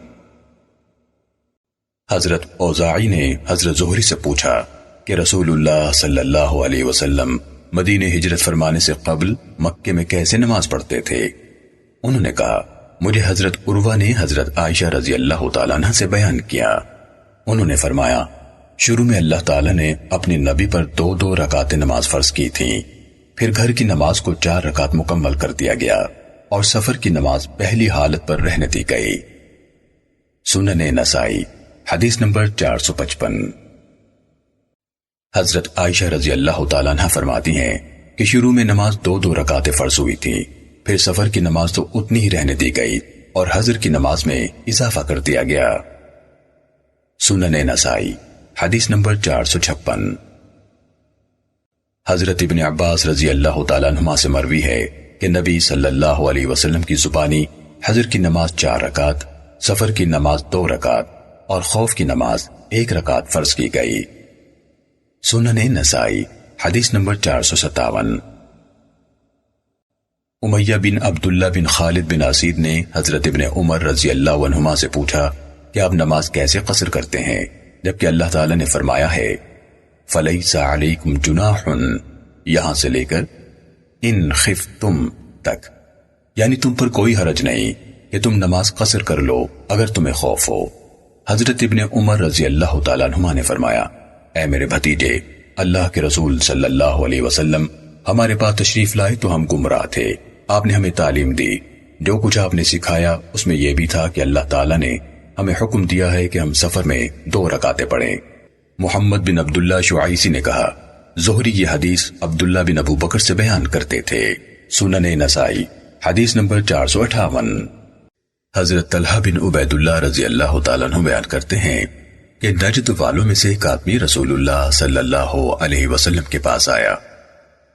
حضرت اوزاعی نے حضرت زہری سے پوچھا کہ رسول اللہ صلی اللہ علیہ وسلم مدینہ ہجرت فرمانے سے قبل مکے میں کیسے نماز پڑھتے تھے؟ انہوں نے کہا، مجھے حضرت عروہ نے حضرت عائشہ رضی اللہ تعالیٰ عنہ سے بیان کیا۔ انہوں نے فرمایا، شروع میں اللہ تعالیٰ نے اپنے نبی پر 2 رکعت نماز فرض کی تھیں، پھر گھر کی نماز کو 4 رکعت مکمل کر دیا گیا اور سفر کی نماز پہلی حالت پر رہنے دی گئی۔ سنن نسائی حدیث نمبر 455۔ حضرت عائشہ رضی اللہ تعالیٰ عنہ فرماتی ہیں کہ شروع میں نماز 2 رکعتیں فرض ہوئی تھی، پھر سفر کی نماز تو اتنی ہی رہنے دی گئی اور حضر کی نماز میں اضافہ کر دیا گیا۔ سنن نسائی حدیث نمبر 456۔ حضرت ابن عباس رضی اللہ تعالیٰ عنہما سے مروی ہے کہ نبی صلی اللہ علیہ وسلم کی زبانی حضر کی نماز 4 رکعت، سفر کی نماز 2 رکعت اور خوف کی نماز 1 رکعت فرض کی گئی۔ سنن نسائی حدیث نمبر 457۔ امیہ بن عبداللہ بن خالد بن اسید نے حضرت ابن عمر رضی اللہ عنہما سے پوچھا کہ آپ نماز کیسے قصر کرتے ہیں جبکہ اللہ تعالیٰ نے فرمایا ہے فَلَيْسَ عَلَيْكُمْ جُنَاحٌ، یہاں سے لے کر ان خفتم تک، یعنی تم پر کوئی حرج نہیں کہ تم نماز قصر کر لو اگر تمہیں خوف ہو۔ حضرت ابن عمر رضی اللہ تعالیٰ عنہما نے فرمایا، اے میرے بھتیجے، اللہ کے رسول صلی اللہ علیہ وسلم ہمارے پاس تشریف لائے تو ہم گمراہ تھے، آپ نے ہمیں تعلیم دی، جو کچھ آپ نے سکھایا اس میں یہ بھی تھا کہ اللہ تعالیٰ نے ہمیں حکم دیا ہے کہ ہم سفر میں 2 رکعتیں پڑھیں۔ محمد بن عبداللہ شعیسی نے کہا، زہری یہ حدیث عبداللہ بن ابو بکر سے بیان کرتے تھے۔ سنن نسائی حدیث نمبر 458۔ حضرت طلحہ بن عبید اللہ رضی اللہ تعالیٰ عنہ بیان کرتے ہیں کہ نجد والوں میں سے ایک آدمی رسول اللہ صلی اللہ علیہ وسلم کے پاس آیا۔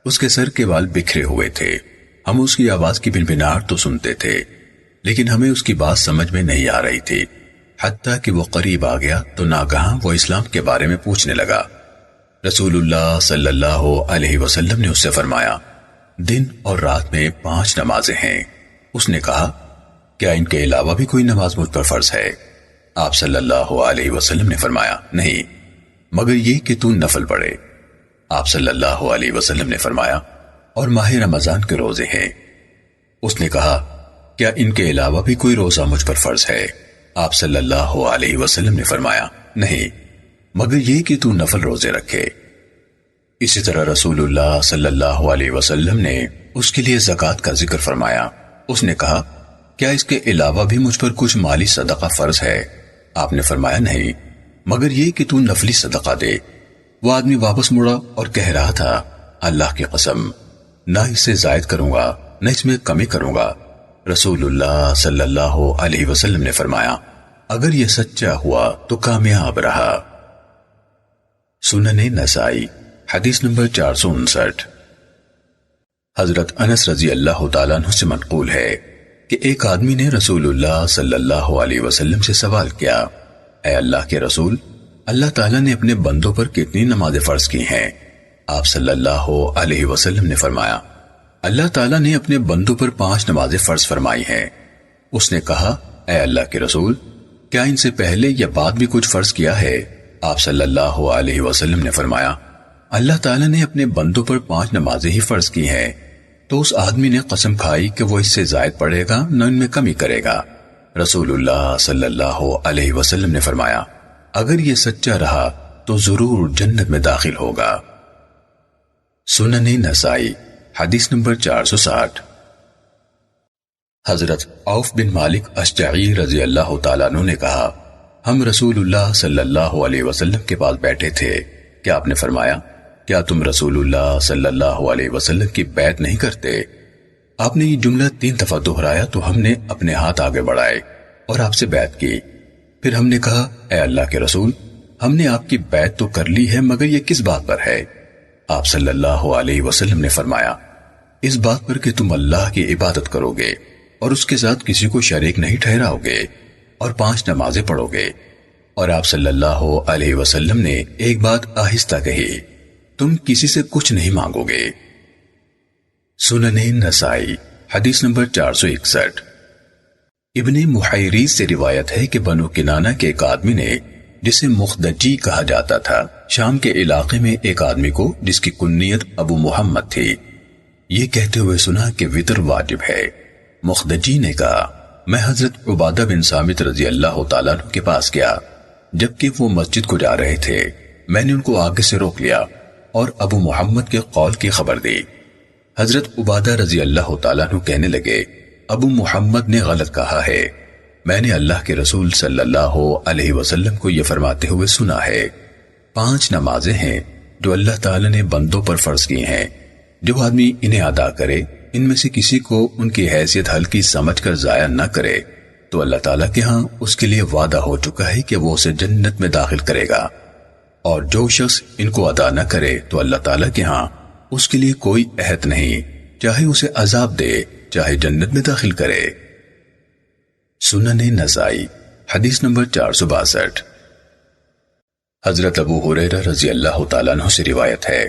اس کے سر کے بال بکھرے ہوئے تھے، ہم اس کی آواز کی بنبناہٹ تو سنتے تھے لیکن ہمیں اس کی بات سمجھ میں نہیں آ رہی تھی، حتیٰ کہ وہ قریب آ گیا تو ناگہاں وہ اسلام کے بارے میں پوچھنے لگا۔ رسول اللہ صلی اللہ علیہ وسلم نے اس سے فرمایا، دن اور رات میں 5 نمازیں ہیں۔ اس نے کہا، کیا ان کے علاوہ بھی کوئی نماز مجھ پر فرض ہے؟ آپ صلی اللہ علیہ وسلم نے فرمایا، نہیں، مگر یہ کہ تو نفل پڑھے۔ آپ صلی اللہ علیہ وسلم نے فرمایا، اور ماہ رمضان کے روزے ہیں۔ اس نے کہا، کیا ان کے علاوہ بھی کوئی روزہ مجھ پر فرض ہے؟ آپ صلی اللہ علیہ وسلم نے فرمایا، نہیں، مگر یہ کہ تو نفل روزے رکھے۔ اسی طرح رسول اللہ صلی اللہ علیہ وسلم نے اس کے لیے زکوٰۃ کا ذکر فرمایا۔ اس نے کہا، کیا اس کے علاوہ بھی مجھ پر کچھ مالی صدقہ فرض ہے؟ آپ نے فرمایا، نہیں، مگر یہ کہ تو نفلی صدقہ دے۔ وہ آدمی واپس مڑا اور کہہ رہا تھا، اللہ کی قسم، نہ اس سے زائد کروں گا نہ اس میں کمی کروں گا۔ رسول اللہ صلی اللہ علیہ وسلم نے فرمایا، اگر یہ سچا ہوا تو کامیاب رہا۔ سنن نسائی حدیث نمبر 459۔ حضرت انس رضی اللہ تعالیٰ عنہ سے منقول ہے کہ کہ ایک آدمی نے رسول اللہ صلی اللہ علیہ وسلم سے سوال کیا، اے اللہ کے رسول، اللہ تعالیٰ نے اپنے بندوں پر کتنی نمازیں فرض کی ہیں؟ آپ صلی اللہ علیہ وسلم نے فرمایا، اللہ تعالیٰ نے اپنے بندوں پر 5 نمازیں فرض فرمائی ہیں۔ اس نے کہا، اے اللہ کے رسول، کیا ان سے پہلے یا بعد بھی کچھ فرض کیا ہے؟ آپ صلی اللہ علیہ وسلم نے فرمایا، اللہ تعالیٰ نے اپنے بندوں پر 5 نمازیں ہی فرض کی ہیں۔ تو اس آدمی نے قسم کھائی کہ وہ اس سے زائد پڑھے گا نہ ان میں کمی کرے گا۔ رسول اللہ صلی اللہ علیہ وسلم نے فرمایا، اگر یہ سچا رہا تو ضرور جنت میں داخل ہوگا۔ سنن نسائی حدیث نمبر 460۔ حضرت عوف بن مالک اشجعی رضی اللہ تعالیٰ عنہ نے کہا، ہم رسول اللہ صلی اللہ علیہ وسلم کے پاس بیٹھے تھے کہ آپ نے فرمایا، کیا تم رسول اللہ صلی اللہ علیہ وسلم کی بیعت نہیں کرتے؟ آپ نے یہ جملہ 3 دفعہ دہرایا تو ہم نے اپنے ہاتھ آگے بڑھائے اور آپ سے بیعت کی۔ پھر ہم نے کہا، اے اللہ کے رسول، ہم نے آپ کی بیعت تو کر لی ہے، مگر یہ کس بات پر ہے؟ آپ صلی اللہ علیہ وسلم نے فرمایا، اس بات پر کہ تم اللہ کی عبادت کرو گے اور اس کے ساتھ کسی کو شریک نہیں ٹھہراؤ گے اور 5 نمازیں پڑھو گے۔ اور آپ صلی اللہ علیہ وسلم نے ایک بات آہستہ کہی، تم کسی سے کچھ نہیں مانگو گے۔ سنن نسائی حدیث نمبر 461۔ ابن محیریز سے روایت ہے کہ بنو کنانہ کے ایک آدمی نے، جسے مخدجی کہا جاتا تھا، شام کے علاقے میں ایک آدمی کو جس کی کنیت ابو محمد تھی، یہ کہتے ہوئے سنا کہ وتر واجب ہے۔ مخدجی نے کہا، میں حضرت عبادہ بن صامت رضی اللہ تعالیٰ عنہ کے پاس گیا، جبکہ وہ مسجد کو جا رہے تھے۔ میں نے ان کو آگے سے روک لیا اور ابو محمد کے قول کی خبر دی۔ حضرت عبادہ رضی اللہ تعالیٰ عنہ کہنے لگے، ابو محمد نے غلط کہا ہے، میں نے اللہ کے رسول صلی اللہ علیہ وسلم کو یہ فرماتے ہوئے سنا ہے، 5 نمازیں ہیں جو اللہ تعالیٰ نے بندوں پر فرض کی ہیں، جو آدمی انہیں ادا کرے، ان میں سے کسی کو ان کی حیثیت ہلکی سمجھ کر ضائع نہ کرے، تو اللہ تعالیٰ کے ہاں اس کے لیے وعدہ ہو چکا ہے کہ وہ اسے جنت میں داخل کرے گا، اور جو شخص ان کو ادا نہ کرے تو اللہ تعالیٰ کے ہاں اس کے لیے کوئی عہد نہیں، چاہے اسے عذاب دے چاہے جنت میں داخل کرے۔ سنن نسائی حدیث نمبر 462۔ حضرت ابو ہریرہ رضی اللہ تعالیٰ عنہ سے روایت ہے،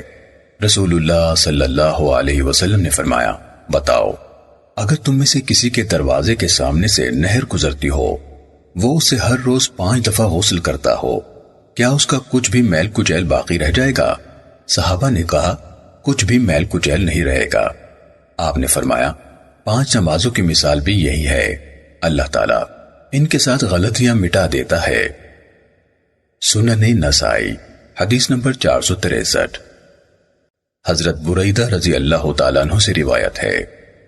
رسول اللہ صلی اللہ علیہ وسلم نے فرمایا، بتاؤ، اگر تم میں سے کسی کے دروازے کے سامنے سے نہر گزرتی ہو، وہ اسے ہر روز 5 دفعہ غسل کرتا ہو، کیا اس کا کچھ بھی میل کچیل باقی رہ جائے گا؟ صحابہ نے کہا، کچھ بھی میل کچیل نہیں رہے گا۔ آپ نے فرمایا، 5 نمازوں کی مثال بھی یہی ہے، اللہ تعالیٰ ان کے ساتھ غلطیاں مٹا دیتا ہے۔ سنن نسائی حدیث نمبر 463۔ حضرت بریدہ رضی اللہ تعالیٰ عنہ سے روایت ہے،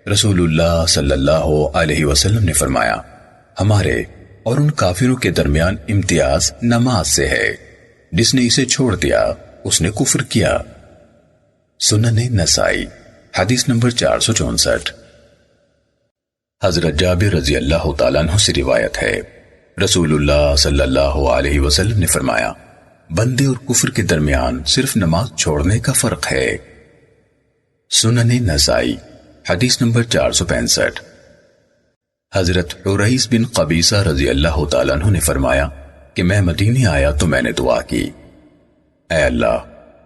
رسول اللہ صلی اللہ علیہ وسلم نے فرمایا، ہمارے اور ان کافروں کے درمیان امتیاز نماز سے ہے، جس نے اسے چھوڑ دیا اس نے کفر کیا۔ سنن نسائی حدیث نمبر 464۔ حضرت جابر رضی اللہ تعالیٰ عنہ سے روایت ہے، رسول اللہ صلی اللہ علیہ وسلم نے فرمایا، بندے اور کفر کے درمیان صرف نماز چھوڑنے کا فرق ہے۔ سنن نسائی حدیث نمبر 465۔ حضرت عریس بن قبیصہ رضی اللہ تعالیٰ عنہ نے فرمایا کہ میں مدینے آیا تو میں نے دعا کی، اے اللہ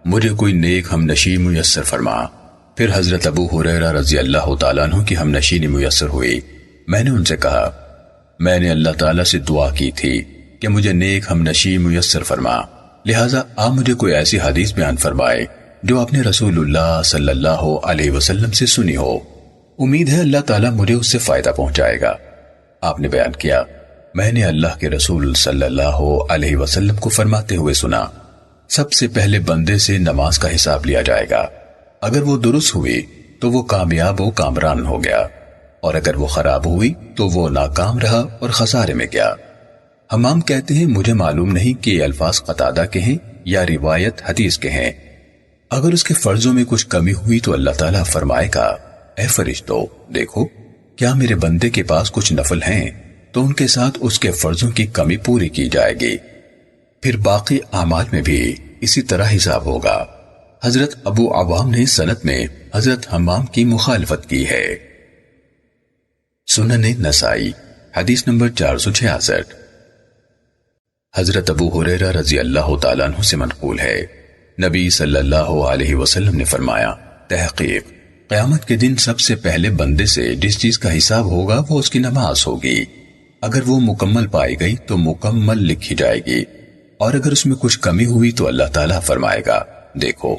مجھے کوئی نیک ہم نشی میسر فرما۔ پھر حضرت ابو ہریرہ رضی اللہ تعالیٰ عنہ کی ہم نشینی میسر ہوئی۔ میں نے ان سے کہا، میں نے اللہ تعالیٰ سے دعا کی تھی کہ مجھے نیک ہم نشی میسر فرما، لہٰذا آپ مجھے کوئی ایسی حدیث بیان فرمائے جو آپ نے رسول اللہ صلی اللہ علیہ وسلم سے سنی ہو، امید ہے اللہ تعالیٰ مجھے اس سے فائدہ پہنچائے گا۔ آپ نے بیان کیا، میں نے اللہ کے رسول صلی اللہ علیہ وسلم کو فرماتے ہوئے سنا، سب سے پہلے بندے سے نماز کا حساب لیا جائے گا، اگر وہ درست ہوئی تو وہ کامیاب و کامران ہو گیا، اور اگر وہ خراب ہوئی تو وہ ناکام رہا اور خسارے میں گیا۔ حمام کہتے ہیں، مجھے معلوم نہیں کہ یہ الفاظ قتادہ کے ہیں یا روایت حدیث کے ہیں۔ اگر اس کے فرضوں میں کچھ کمی ہوئی تو اللہ تعالیٰ فرمائے گا، اے فرشتو دیکھو، کیا میرے بندے کے پاس کچھ نفل ہیں تو ان کے ساتھ اس کے فرضوں کی کمی پوری کی جائے گی، پھر باقی اعمال میں بھی اسی طرح حساب ہوگا۔ حضرت ابو عوام نے سند میں حضرت حمام کی مخالفت کی ہے۔ سنن نسائی حدیث نمبر 466۔ حضرت ابو ہریرہ رضی اللہ تعالیٰ عنہ سے منقول ہے، نبی صلی اللہ علیہ وسلم نے فرمایا، تحقیق قیامت کے دن سب سے پہلے بندے سے جس چیز کا حساب ہوگا وہ اس کی نماز ہوگی۔ اگر وہ مکمل پائی گئی تو مکمل لکھی جائے گی، اور اگر اس میں کچھ کمی ہوئی تو اللہ تعالیٰ فرمائے گا، دیکھو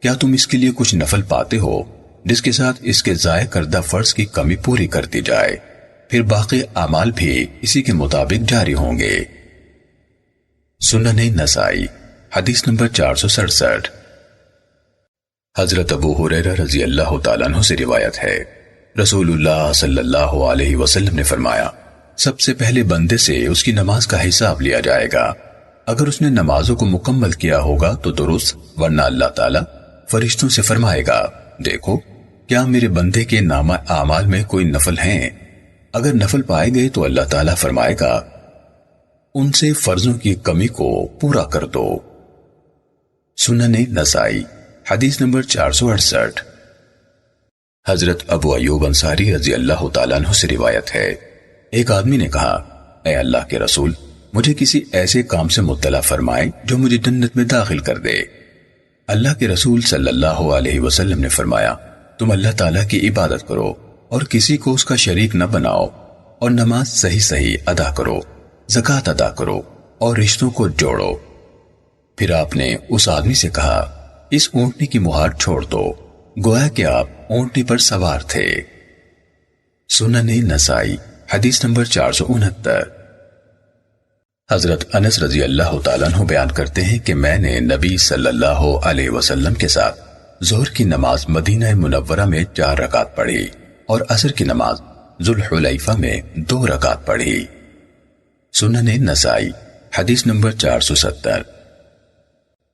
کیا تم اس کے لیے کچھ نفل پاتے ہو جس کے ساتھ اس کے ضائع کردہ فرض کی کمی پوری کر دی جائے، پھر باقی اعمال بھی اسی کے مطابق جاری ہوں گے۔ سنن نسائی حدیث نمبر 467۔ حضرت ابو ہریرہ رضی اللہ تعالیٰ عنہ سے روایت ہے، رسول اللہ صلی اللہ علیہ وسلم نے فرمایا، سب سے پہلے بندے سے اس کی نماز کا حساب لیا جائے گا۔ اگر اس نے نمازوں کو مکمل کیا ہوگا تو درست، ورنہ اللہ تعالیٰ فرشتوں سے فرمائے گا، دیکھو کیا میرے بندے کے نامہ اعمال میں کوئی نفل ہیں؟ اگر نفل پائے گئے تو اللہ تعالیٰ فرمائے گا، ان سے فرضوں کی کمی کو پورا کر دو۔ سنن نسائی حدیث نمبر 468۔ حضرت ابو ایوب انصاری رضی اللہ تعالیٰ عنہ سے روایت ہے، ایک آدمی نے کہا، اے اللہ کے رسول، مجھے کسی ایسے کام سے مطلع فرمائے جو مجھے جنت میں داخل کر دے۔ اللہ کے رسول صلی اللہ علیہ وسلم نے فرمایا، تم اللہ تعالیٰ کی عبادت کرو اور کسی کو اس کا شریک نہ بناؤ، اور نماز صحیح ادا کرو، زکوٰۃ ادا کرو اور رشتوں کو جوڑو۔ پھر آپ نے اس آدمی سے کہا، اس اونٹنی کی مہار چھوڑ دو، گویا کہ آپ اونٹنی پر سوار تھے۔ سنن نسائی حدیث نمبر 469۔ حضرت انس رضی اللہ تعالیٰ عنہ بیان کرتے ہیں کہ میں نے نبی صلی اللہ علیہ وسلم کے ساتھ ظہر کی نماز مدینہ منورہ میں 4 رکعت پڑھی اور عصر کی نماز ذوالحلیفہ میں 2 رکعت پڑھی۔ سنن نسائی حدیث نمبر 470۔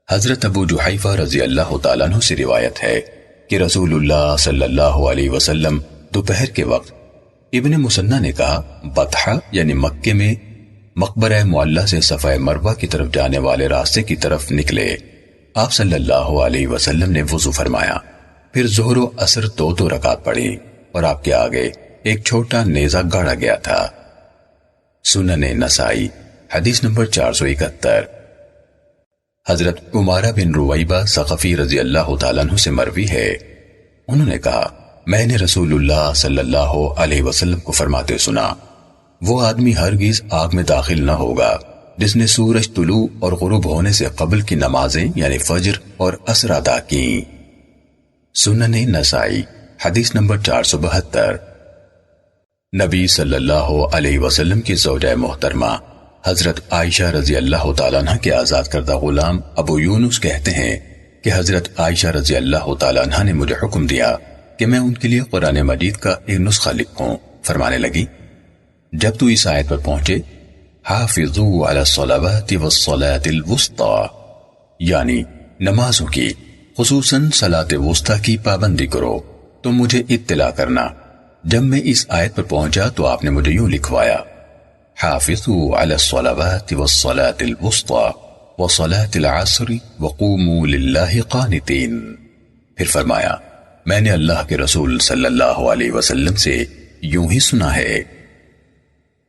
حضرت ابو جحیفہ رضی اللہ تعالیٰ عنہ سے روایت ہے کہ رسول اللہ صلی اللہ علیہ وسلم دوپہر کے وقت ابن مسنہ نے کہا، بطحہ یعنی مکے میں مقبرہ معلہ سے صفحہ مروہ کی طرف جانے والے راستے کی طرف نکلے۔ آپ صلی اللہ علیہ وسلم نے وضو فرمایا، پھر ظہر و عصر 2 رکعت پڑھی اور آپ کے آگے ایک چھوٹا نیزہ گاڑا گیا تھا۔ سنن نسائی حدیث نمبر 471۔ حضرت عمارہ بن رویبہ ثقفی رضی اللہ تعالیٰ عنہ سے مروی ہے، انہوں نے کہا، میں نے رسول اللہ صلی اللہ علیہ وسلم کو فرماتے سنا، وہ آدمی ہرگز آگ میں داخل نہ ہوگا جس نے سورج طلوع اور غروب ہونے سے قبل کی نمازیں یعنی فجر اور عصر ادا کی۔ سنن نسائی حدیث نمبر 472۔ نبی صلی اللہ علیہ وسلم کی زوجہ محترمہ حضرت عائشہ رضی اللہ تعالیٰ عنہ کے آزاد کردہ غلام ابو یونس کہتے ہیں کہ حضرت عائشہ رضی اللہ تعالیٰ عنہ نے مجھے حکم دیا کہ میں ان کے لیے قرآن مجید کا ایک نسخہ لکھوں۔ فرمانے لگی، جب تو اس آیت پر پہنچے، حافظوا علی الصلوات والصلاة الوسطی، یعنی نمازوں کی خصوصاً صلاۃ وسطی کی پابندی کرو تو مجھے اطلاع کرنا۔ جب میں اس آیت پر پہنچا تو آپ نے مجھے یوں لکھوایا، حافظوا علی الصلوات والصلاة الوسطی وصلاة العصر وقوموا للہ قانتین۔ پھر فرمایا، میں نے اللہ کے رسول صلی اللہ علیہ وسلم سے یوں ہی سنا ہے۔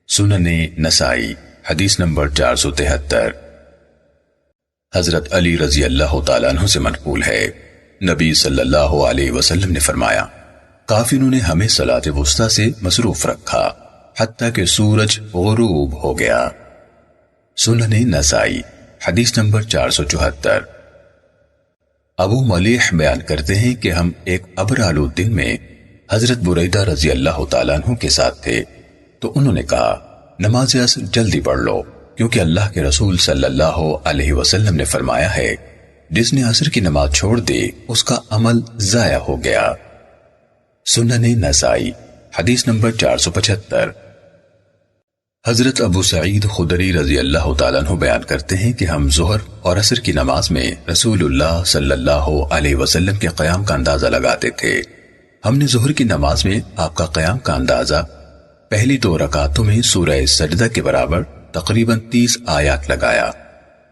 سنن نسائی حدیث نمبر 473۔ حضرت علی رضی اللہ تعالیٰ عنہ سے منقول ہے، نبی صلی اللہ علیہ وسلم نے فرمایا، کافروں نے ہمیں صلاۃ وسطی سے مصروف رکھا حتیٰ کہ سورج غروب ہو گیا۔ سنن نسائی حدیث نمبر 474۔ ابو ملیح بیان کرتے ہیں کہ ہم ایک ابر آلود دن میں حضرت بریدہ رضی اللہ تعالیٰ عنہ کے ساتھ تھے تو انہوں نے کہا، نماز عصر جلدی پڑھ لو، کیونکہ اللہ کے رسول صلی اللہ علیہ وسلم نے فرمایا ہے، جس نے عصر کی نماز چھوڑ دی اس کا عمل ضائع ہو گیا۔ سنن نسائی حدیث نمبر 475۔ حضرت ابو سعید خدری رضی اللہ تعالیٰ عنہ بیان کرتے ہیں کہ ہم ظہر اور عصر کی نماز میں رسول اللہ صلی اللہ علیہ وسلم کے قیام کا اندازہ لگاتے تھے۔ ہم نے ظہر کی نماز میں آپ کا قیام کا اندازہ پہلی 2 رکعتوں میں سورہ سجدہ کے برابر تقریباً 30 آیات لگایا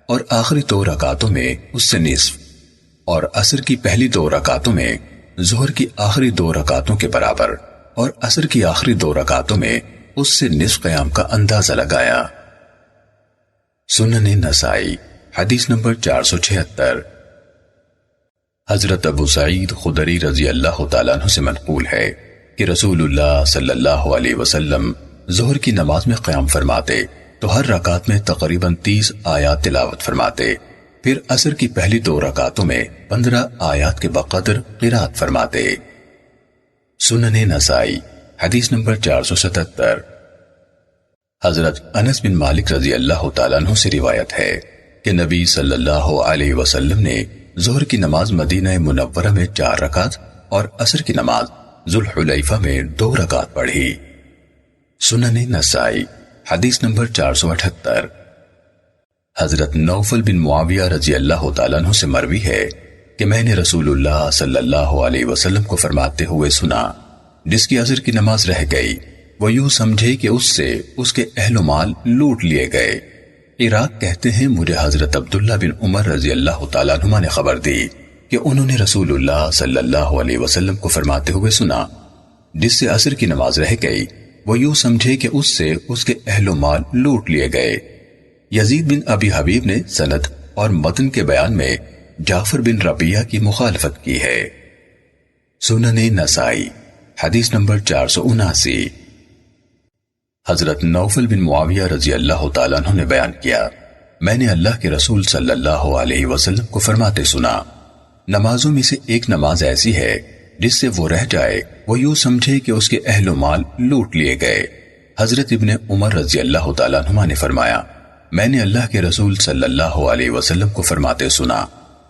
اور آخری 2 رکعتوں میں اس سے نصف، اور عصر کی پہلی 2 رکعتوں میں ظہر کی آخری 2 رکعتوں کے برابر اور عصر کی آخری 2 رکعتوں میں اس سے نصف قیام کا اندازہ لگایا۔ سنن نسائی حدیث نمبر 476۔ حضرت ابو سعید خدری رضی اللہ تعالیٰ عنہ سے منقول ہے کہ رسول اللہ صلی اللہ علیہ وسلم ظہر کی نماز میں قیام فرماتے تو ہر رکعت میں تقریباً 30 آیات تلاوت فرماتے، پھر عصر کی پہلی 2 رکعتوں میں 15 آیات کے بقدر قرات فرماتے۔ سنن نسائی حدیث نمبر 477۔ حضرت انس بن مالک رضی اللہ تعالیٰ عنہ سے روایت ہے کہ نبی صلی اللہ علیہ وسلم نے ظہر کی نماز مدینہ منورہ میں 4 رکعت اور عصر کی نماز ذوالحلیفہ میں 2 رکعت پڑھی۔ سنن نسائی حدیث نمبر 478۔ حضرت نوفل بن معاویہ رضی اللہ تعالیٰ عنہ سے مروی ہے کہ میں نے رسول اللہ صلی اللہ علیہ وسلم کو فرماتے ہوئے سنا، جس کی عصر کی نماز رہ گئی وہ یوں سمجھے کہ اس سے اس کے اہل و مال لوٹ لیے گئے۔ عراق کہتے ہیں مجھے حضرت عبداللہ بن عمر رضی اللہ تعالیٰ عنہ نے خبر دی کہ انہوں نے رسول اللہ صلی اللہ علیہ وسلم کو فرماتے ہوئے سنا، جس سے عصر کی نماز رہ گئی وہ یوں سمجھے کہ اس سے اس کے اہل و مال لوٹ لیے گئے۔ یزید بن ابی حبیب نے سند اور متن کے بیان میں جعفر بن ربیعہ کی مخالفت کی ہے۔ سنن نسائی حدیث نمبر 479۔ حضرت نوفل بن معاویہ رضی اللہ تعالیٰ عنہ نے بیان کیا، میں نے اللہ کے رسول صلی اللہ علیہ وسلم کو فرماتے سنا، نمازوں میں سے ایک نماز ایسی ہے جس سے وہ رہ جائے وہ یوں سمجھے کہ اس کے اہل و مال لوٹ لیے گئے۔ حضرت ابن عمر رضی اللہ تعالیٰ عنہ نے فرمایا، میں نے اللہ کے رسول صلی اللہ علیہ وسلم کو فرماتے سنا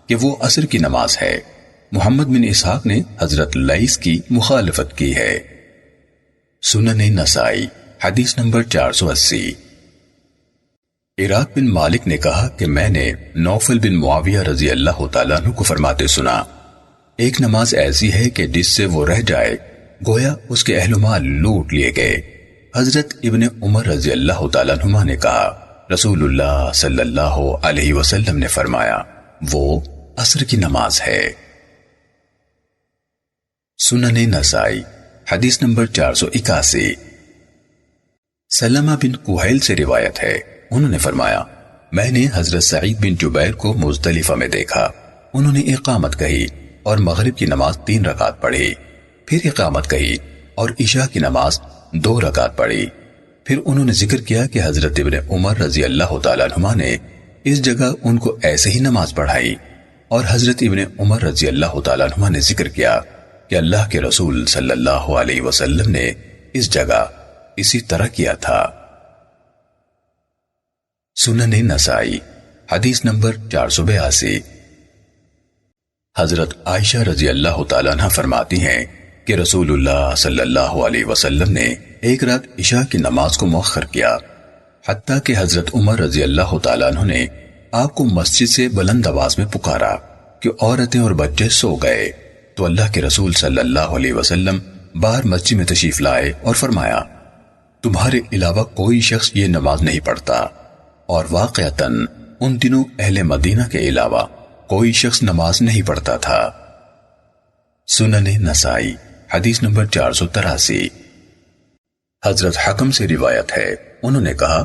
کہ وہ عصر کی نماز ہے۔ محمد بن اسحاق نے حضرت لیث کی مخالفت کی ہے۔ سنن نسائی حدیث نمبر 480۔ عراق بن مالک نے کہا کہ میں نے نوفل بن معاویہ رضی اللہ تعالیٰ عنہ کو فرماتے سنا، ایک نماز ایسی ہے کہ جس سے وہ رہ جائے گویا اس کے اہل و مال لوٹ لیے گئے۔ حضرت ابن عمر رضی اللہ تعالیٰ عنہ نے کہا، رسول اللہ صلی اللہ علیہ وسلم نے فرمایا وہ عصر کی نماز ہے۔ سنن نسائی حدیث نمبر 481۔ سلمہ بن قحیل سے روایت ہے، انہوں نے فرمایا میں نے حضرت سعید بن جبیر کو مزدلفہ میں دیکھا، انہوں نے اقامت کہی اور مغرب کی نماز 3 رکعت پڑھی، پھر اقامت کہی اور عشاء کی نماز 2 رکعت پڑھی، پھر انہوں نے ذکر کیا کہ حضرت ابن عمر رضی اللہ تعالیٰ عنہ نے اس جگہ ان کو ایسے ہی نماز پڑھائی، اور حضرت ابن عمر رضی اللہ تعالیٰ عنہ نے ذکر کیا کہ اللہ کے رسول صلی اللہ علیہ وسلم نے اس جگہ اسی طرح کیا تھا۔ سنن نسائی حدیث نمبر 482۔ حضرت عائشہ رضی اللہ تعالیٰ عنہ فرماتی ہیں کہ رسول اللہ صلی اللہ علیہ وسلم نے ایک رات عشاء کی نماز کو مؤخر کیا، حتیٰ کہ حضرت عمر رضی اللہ تعالیٰ عنہ نے آپ کو مسجد سے بلند آواز میں پکارا کہ عورتیں اور بچے سو گئے، تو اللہ کے رسول صلی اللہ علیہ وسلم باہر مسجد میں تشریف لائے اور فرمایا تمہارے علاوہ کوئی شخص یہ نماز نہیں پڑھتا، اور واقعتاً ان دنوں اہل مدینہ کے علاوہ کوئی شخص نماز نہیں پڑھتا تھا۔ سنن نسائی حدیث نمبر 483۔ حضرت حکم سے روایت ہے، انہوں نے کہا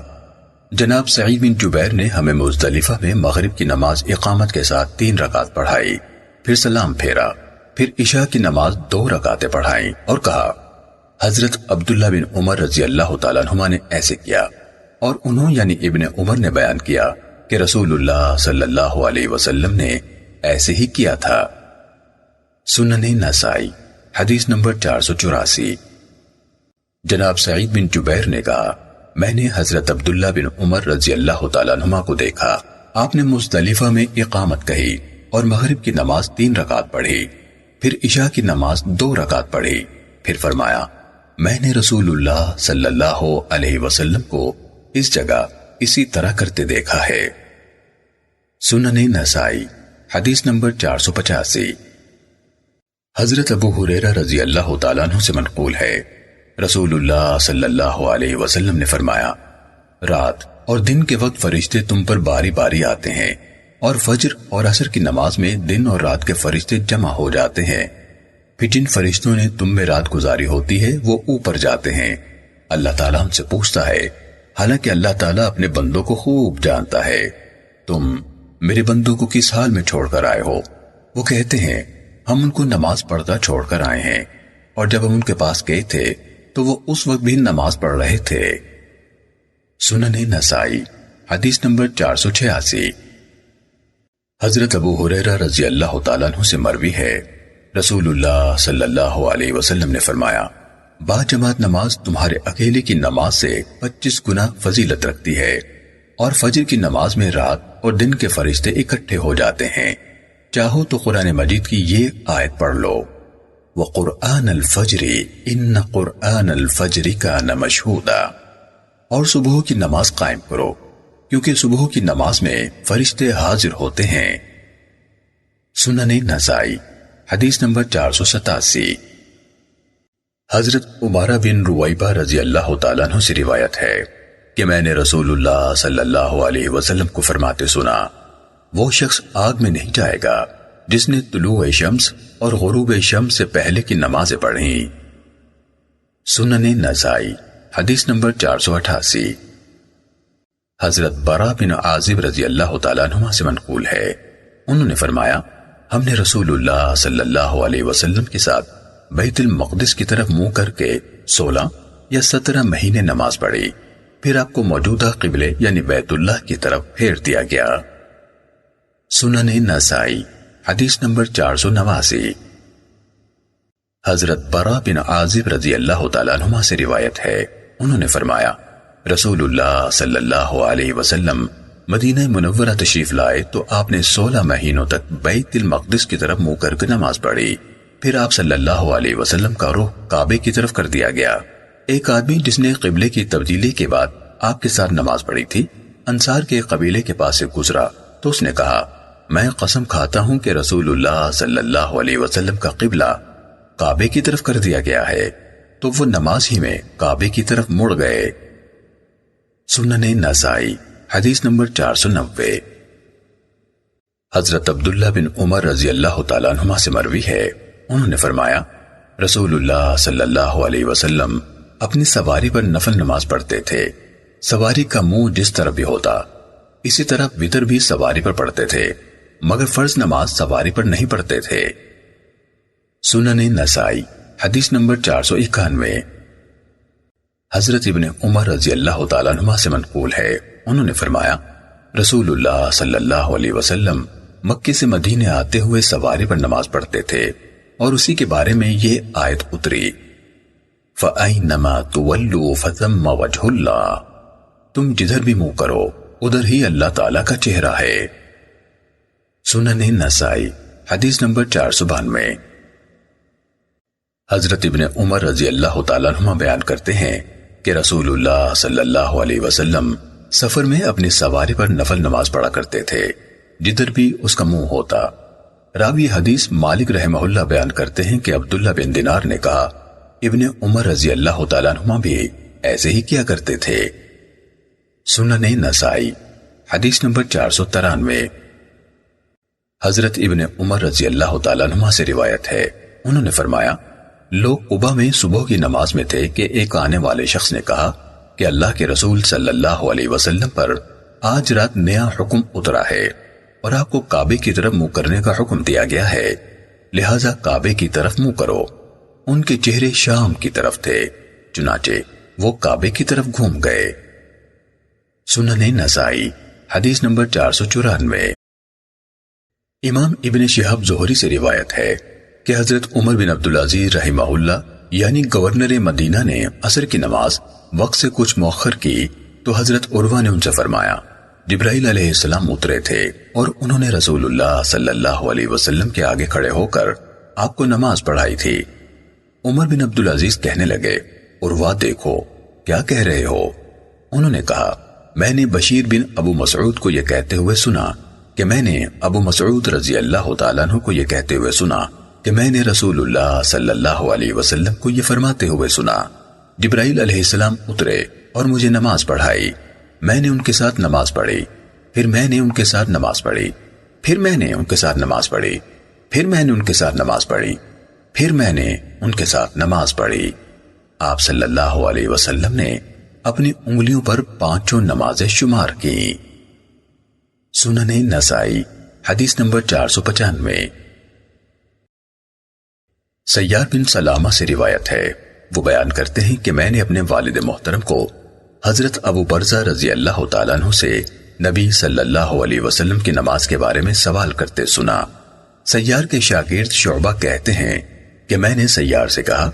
جناب سعید بن جبیر نے ہمیں مزدلفہ میں مغرب کی نماز اقامت کے ساتھ 3 رکعت پڑھائی، پھر سلام پھیرا، پھر عشاء کی نماز 2 رکعتیں پڑھائیں اور کہا حضرت عبداللہ بن عمر رضی اللہ تعالیٰ عنہ نے ایسے کیا، اور انہوں یعنی ابن عمر نے بیان کیا کہ رسول اللہ صلی اللہ علیہ وسلم نے ایسے ہی کیا تھا۔ سنن نسائی حدیث نمبر 484۔ جناب سعید بن جبیر نے کہا میں نے حضرت عبداللہ بن عمر رضی اللہ تعالیٰ عنہ کو دیکھا، آپ نے مزدلفہ میں اقامت کہی اور مغرب کی نماز 3 رکعت پڑھی، پھر عشاء کی نماز 2 رکعت پڑھی، پھر فرمایا میں نے رسول اللہ صلی اللہ علیہ وسلم کو اس جگہ اسی طرح کرتے دیکھا ہے۔ سنن نسائی حدیث نمبر 485۔ حضرت ابو ہریرہ رضی اللہ تعالیٰ عنہ سے منقول ہے، رسول اللہ صلی اللہ علیہ وسلم نے فرمایا رات اور دن کے وقت فرشتے تم پر باری باری آتے ہیں، اور فجر اور عصر کی نماز میں دن اور رات کے فرشتے جمع ہو جاتے ہیں، پھر جن فرشتوں نے تم میں رات گزاری ہوتی ہے وہ اوپر جاتے ہیں، اللہ تعالیٰ ہم سے پوچھتا ہے، حالانکہ اللہ تعالیٰ اپنے بندوں کو خوب جانتا ہے، تم میرے بندوں کو کس حال میں چھوڑ کر آئے ہو؟ وہ کہتے ہیں ہم ان کو نماز پڑھتا چھوڑ کر آئے ہیں، اور جب ہم ان کے پاس گئے تھے تو وہ اس وقت بھی نماز پڑھ رہے تھے۔ سنن نسائی حدیث نمبر 486۔ حضرت ابو ہریرہ رضی اللہ تعالیٰ عنہ سے مروی ہے، رسول اللہ صلی اللہ علیہ وسلم نے فرمایا، با جماعت نماز تمہارے اکیلے کی نماز سے 25 گنا فضیلت رکھتی ہے، اور فجر کی نماز میں رات اور دن کے فرشتے اکٹھے ہو جاتے ہیں۔ چاہو تو قرآن مجید کی یہ آیت پڑھ لو، وَقُرْآنَ الْفَجْرِ إِنَّ قُرْآنَ الْفَجْرِ كَانَ مَشْهُودًا، اور صبح کی نماز قائم کرو کیونکہ صبح کی نماز میں فرشتے حاضر ہوتے ہیں۔ سنن نسائی حدیث نمبر 487۔ حضرت عمارہ بن رویبہ رضی اللہ تعالیٰ عنہ سے روایت ہے کہ میں نے رسول اللہ صلی اللہ علیہ وسلم کو فرماتے سنا، وہ شخص آگ میں نہیں جائے گا جس نے طلوع شمس اور غروب شمس سے پہلے کی نمازیں پڑھیں۔ سنن نسائی حدیث نمبر 488۔ حضرت براء بن عازب رضی اللہ تعالیٰ عنہ سے منقول ہے، انہوں نے فرمایا، ہم نے رسول اللہ صلی اللہ علیہ وسلم کے ساتھ بیت المقدس کی طرف منہ کر کے 16 یا 17 مہینے نماز پڑھی، پھر آپ کو موجودہ قبلے یعنی بیت اللہ کی طرف پھیر دیا گیا۔ سنن نسائی حدیث نمبر 489۔ حضرت براء بن عازب رضی اللہ تعالیٰ عنہ سے روایت ہے، انہوں نے فرمایا، رسول اللہ صلی اللہ علیہ وسلم مدینہ منورہ تشریف لائے تو آپ نے 16 مہینوں تک بیت المقدس کی طرف منہ کر کے نماز پڑھی، پھر آپ صلی اللہ علیہ وسلم کا رخ کعبے کی طرف کر دیا گیا۔ ایک آدمی جس نے قبلے کی تبدیلی کے بعد آپ کے ساتھ نماز پڑھی تھی، انصار کے قبیلے کے پاس سے گزرا تو اس نے کہا، میں قسم کھاتا ہوں کہ رسول اللہ صلی اللہ علیہ وسلم کا قبلہ کعبے کی طرف کر دیا گیا ہے، تو وہ نماز ہی میں کعبے کی طرف مڑ گئے۔ سنن نسائی حدیث نمبر 490۔ حضرت عبداللہ بن عمر رضی اللہ تعالیٰ عنہما سے مروی ہے، انہوں نے فرمایا، رسول اللہ صلی اللہ علیہ وسلم اپنی سواری پر نفل نماز پڑھتے تھے، سواری کا منہ جس طرح بھی ہوتا اسی طرح وتر بھی سواری پر پڑھتے تھے، مگر فرض نماز سواری پر نہیں پڑھتے تھے۔ سنن نسائی حدیث نمبر 491۔ حضرت ابن عمر رضی اللہ تعالیٰ عنہ سے منقول ہے، انہوں نے فرمایا، رسول اللہ صلی اللہ علیہ وسلم مکے سے مدینے آتے ہوئے سواری پر نماز پڑھتے تھے، اور اسی کے بارے میں یہ آیت اتری، فَأَيْنَمَا تُوَلُّوا فَثَمَّ وَجْهُ اللَّهِ، تم جدھر بھی منہ کرو ادھر ہی اللہ تعالیٰ کا چہرہ ہے۔ سنن نسائی حدیث نمبر 492۔ حضرت ابن عمر رضی اللہ تعالیٰ عنہ بیان کرتے ہیں کہ رسول اللہ صلی اللہ علیہ وسلم سفر میں اپنی سواری پر نفل نماز پڑھا کرتے تھے، جدھر بھی اس کا منہ ہوتا۔ راوی حدیث مالک رحمہ اللہ بیان کرتے ہیں کہ عبداللہ بن دینار نے کہا، ابن عمر رضی اللہ تعالیٰ عنہ بھی ایسے ہی کیا کرتے تھے۔ سنن نسائی حدیث نمبر 493۔ حضرت ابن عمر رضی اللہ تعالیٰ عنہ سے روایت ہے، انہوں نے فرمایا، لوگ قبا میں صبح کی نماز میں تھے کہ ایک آنے والے شخص نے کہا کہ اللہ کے رسول صلی اللہ علیہ وسلم پر آج رات نیا حکم اترا ہے اور آپ کو کعبے کی طرف منہ کرنے کا حکم دیا گیا ہے، لہٰذا کعبے کی طرف منہ کرو۔ ان کے چہرے شام کی طرف تھے، چنانچہ وہ کعبے کی طرف گھوم گئے۔ سنن نسائی حدیث نمبر 494۔ امام ابن شہاب زہری سے روایت ہے کہ حضرت عمر بن عبدالعزیز رحمہ اللہ یعنی گورنر مدینہ نے عصر کی نماز وقت سے کچھ مؤخر کی تو حضرت عروہ نے ان سے فرمایا، جبرائیل علیہ السلام اترے تھے اور انہوں نے رسول اللہ صلی اللہ علیہ وسلم کے آگے کھڑے ہو کر آپ کو نماز پڑھائی تھی۔ عمر بن عبدالعزیز کہنے لگے، عروہ دیکھو کیا کہہ رہے ہو؟ انہوں نے کہا، میں نے بشیر بن ابو مسعود کو یہ کہتے ہوئے سنا کہ میں نے ابو مسعود رضی اللہ تعالیٰ عنہ کو یہ کہتے ہوئے سنا کہ میں نے رسول اللہ صلی اللہ علیہ وسلم کو یہ فرماتے ہوئے سنا، جبرائیل علیہ السلام اترے اور مجھے نماز پڑھائی، میں نے ان کے ساتھ نماز پڑھی، پھر میں نے ان کے ساتھ نماز پڑھی، پھر میں نے ان کے ساتھ نماز پڑھی، پھر میں نے ان کے ساتھ نماز پڑھی، پھر میں نے ان کے ساتھ نماز پڑھی۔ آپ صلی اللہ علیہ وسلم نے اپنی انگلیوں پر 5 نمازیں شمار کی۔ سنن نسائی حدیث نمبر 495۔ سیار بن سلامہ سے روایت ہے، وہ بیان کرتے ہیں کہ میں نے اپنے والد محترم کو حضرت ابو برزہ رضی اللہ تعالیٰ عنہ سے نبی صلی اللہ علیہ وسلم کی نماز کے بارے میں سوال کرتے سنا۔ سیار کے شاگرد شعبہ کہتے ہیں کہ میں نے سیار سے کہا،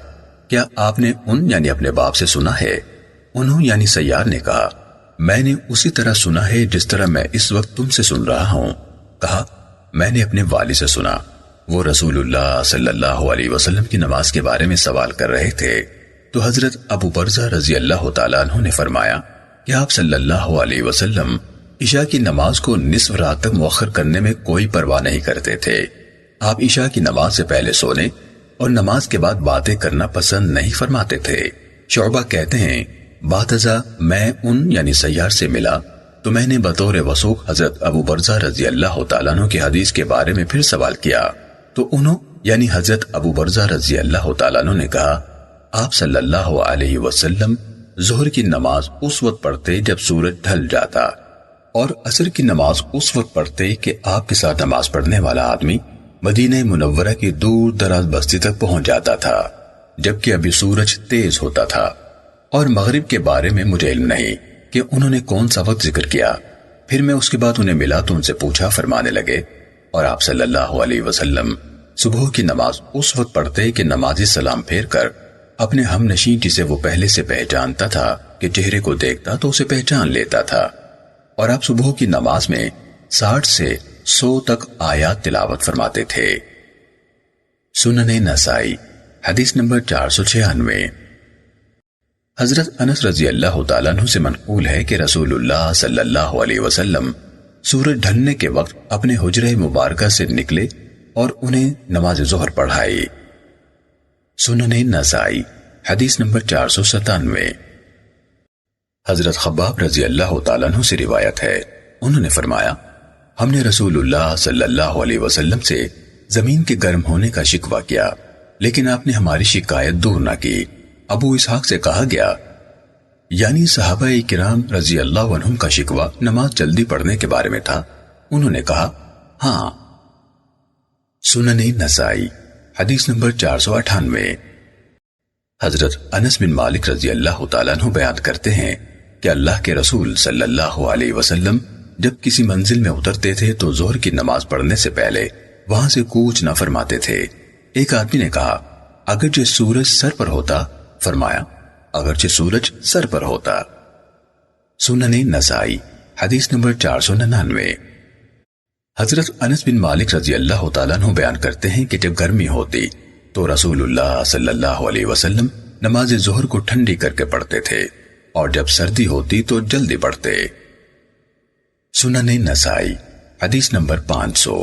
کیا آپ نے ان یعنی اپنے باپ سے سنا ہے؟ انہوں یعنی سیار نے کہا، میں نے اسی طرح سنا ہے جس طرح میں اس وقت تم سے سن رہا ہوں۔ کہا، میں نے اپنے والد سے سنا، وہ رسول اللہ صلی اللہ علیہ وسلم کی نماز کے بارے میں سوال کر رہے تھے تو حضرت ابو برزہ رضی اللہ تعالیٰ عنہ نے فرمایا کہ آپ صلی اللہ علیہ وسلم عشاء کی نماز کو نصف رات تک مؤخر کرنے میں کوئی پرواہ نہیں کرتے تھے۔ آپ عشاء کی نماز سے پہلے سونے اور نماز کے بعد باتیں کرنا پسند نہیں فرماتے تھے۔ شعبہ کہتے ہیں، بعد ازاں میں ان یعنی سیار سے ملا تو میں نے بطور وثوق حضرت ابو برزہ رضی اللہ تعالیٰ عنہ کی حدیث کے بارے میں پھر سوال کیا تو انہوں یعنی حضرت ابو برزہ رضی اللہ تعالیٰ عنہ نے کہا، آپ صلی اللہ علیہ وسلم ظہر کی نماز اس وقت پڑھتے جب سورج ڈھل جاتا اور عصر کی نماز اس وقت پڑھتے کہ آپ کے ساتھ نماز پڑھنے والا آدمی مدینہ منورہ کی دور دراز بستی تک پہنچ جاتا تھا جبکہ ابھی سورج تیز ہوتا تھا، اور مغرب کے بارے میں مجھے علم نہیں کہ انہوں نے کون سا وقت ذکر کیا۔ پھر میں اس کے بعد انہیں ملا تو ان سے پوچھا، فرمانے لگے، اور آپ صلی اللہ علیہ وسلم صبح کی نماز اس وقت پڑھتے کہ نمازی سلام پھیر کر اپنے ہم نشین جسے وہ پہلے سے پہچانتا تھا کہ چہرے کو دیکھتا تو اسے پہچان لیتا تھا، اور آپ صبح کی نماز میں 60 سے 100 تک آیات تلاوت فرماتے تھے۔ سنن نسائی حدیث نمبر 496۔ حضرت انس رضی اللہ تعالیٰ عنہ سے منقول ہے کہ رسول اللہ صلی اللہ علیہ وسلم سورج ڈھلنے کے وقت اپنے حجرہ مبارکہ سے نکلے اور انہیں نماز ظہر پڑھائی۔ سنن نسائی حدیث نمبر 497۔ حضرت خباب رضی اللہ تعالیٰ عنہ سے روایت ہے، انہوں نے فرمایا، ہم نے رسول اللہ صلی اللہ علیہ وسلم سے زمین کے گرم ہونے کا شکوہ کیا، لیکن آپ نے ہماری شکایت دور نہ کی۔ ابو اسحاق سے کہا گیا، یعنی صحابہ کرام رضی اللہ عنہم کا شکوہ نماز جلدی پڑھنے کے بارے میں تھا۔ انہوں نے کہا، ہاں۔ سنن نسائی حدیث نمبر 498۔ حضرت انس بن مالک رضی اللہ تعالیٰ عنہ بیان کرتے ہیں کہ اللہ کے رسول صلی اللہ علیہ وسلم جب کسی منزل میں اترتے تھے تو ظہر کی نماز پڑھنے سے پہلے وہاں سے کوچ نہ فرماتے تھے۔ ایک آدمی نے کہا، اگرچہ سورج سر پر ہوتا، فرمایا، اگرچہ سورج سر پر ہوتا۔ سنن نسائی حدیث نمبر 499۔ حضرت انس بن مالک رضی اللہ تعالیٰ عنہ بیان کرتے ہیں کہ جب گرمی ہوتی تو رسول اللہ صلی اللہ علیہ وسلم نماز ظہر کو ٹھنڈی کر کے پڑھتے تھے، اور جب سردی ہوتی تو جلدی پڑھتے۔ سنن نسائی حدیث نمبر 500۔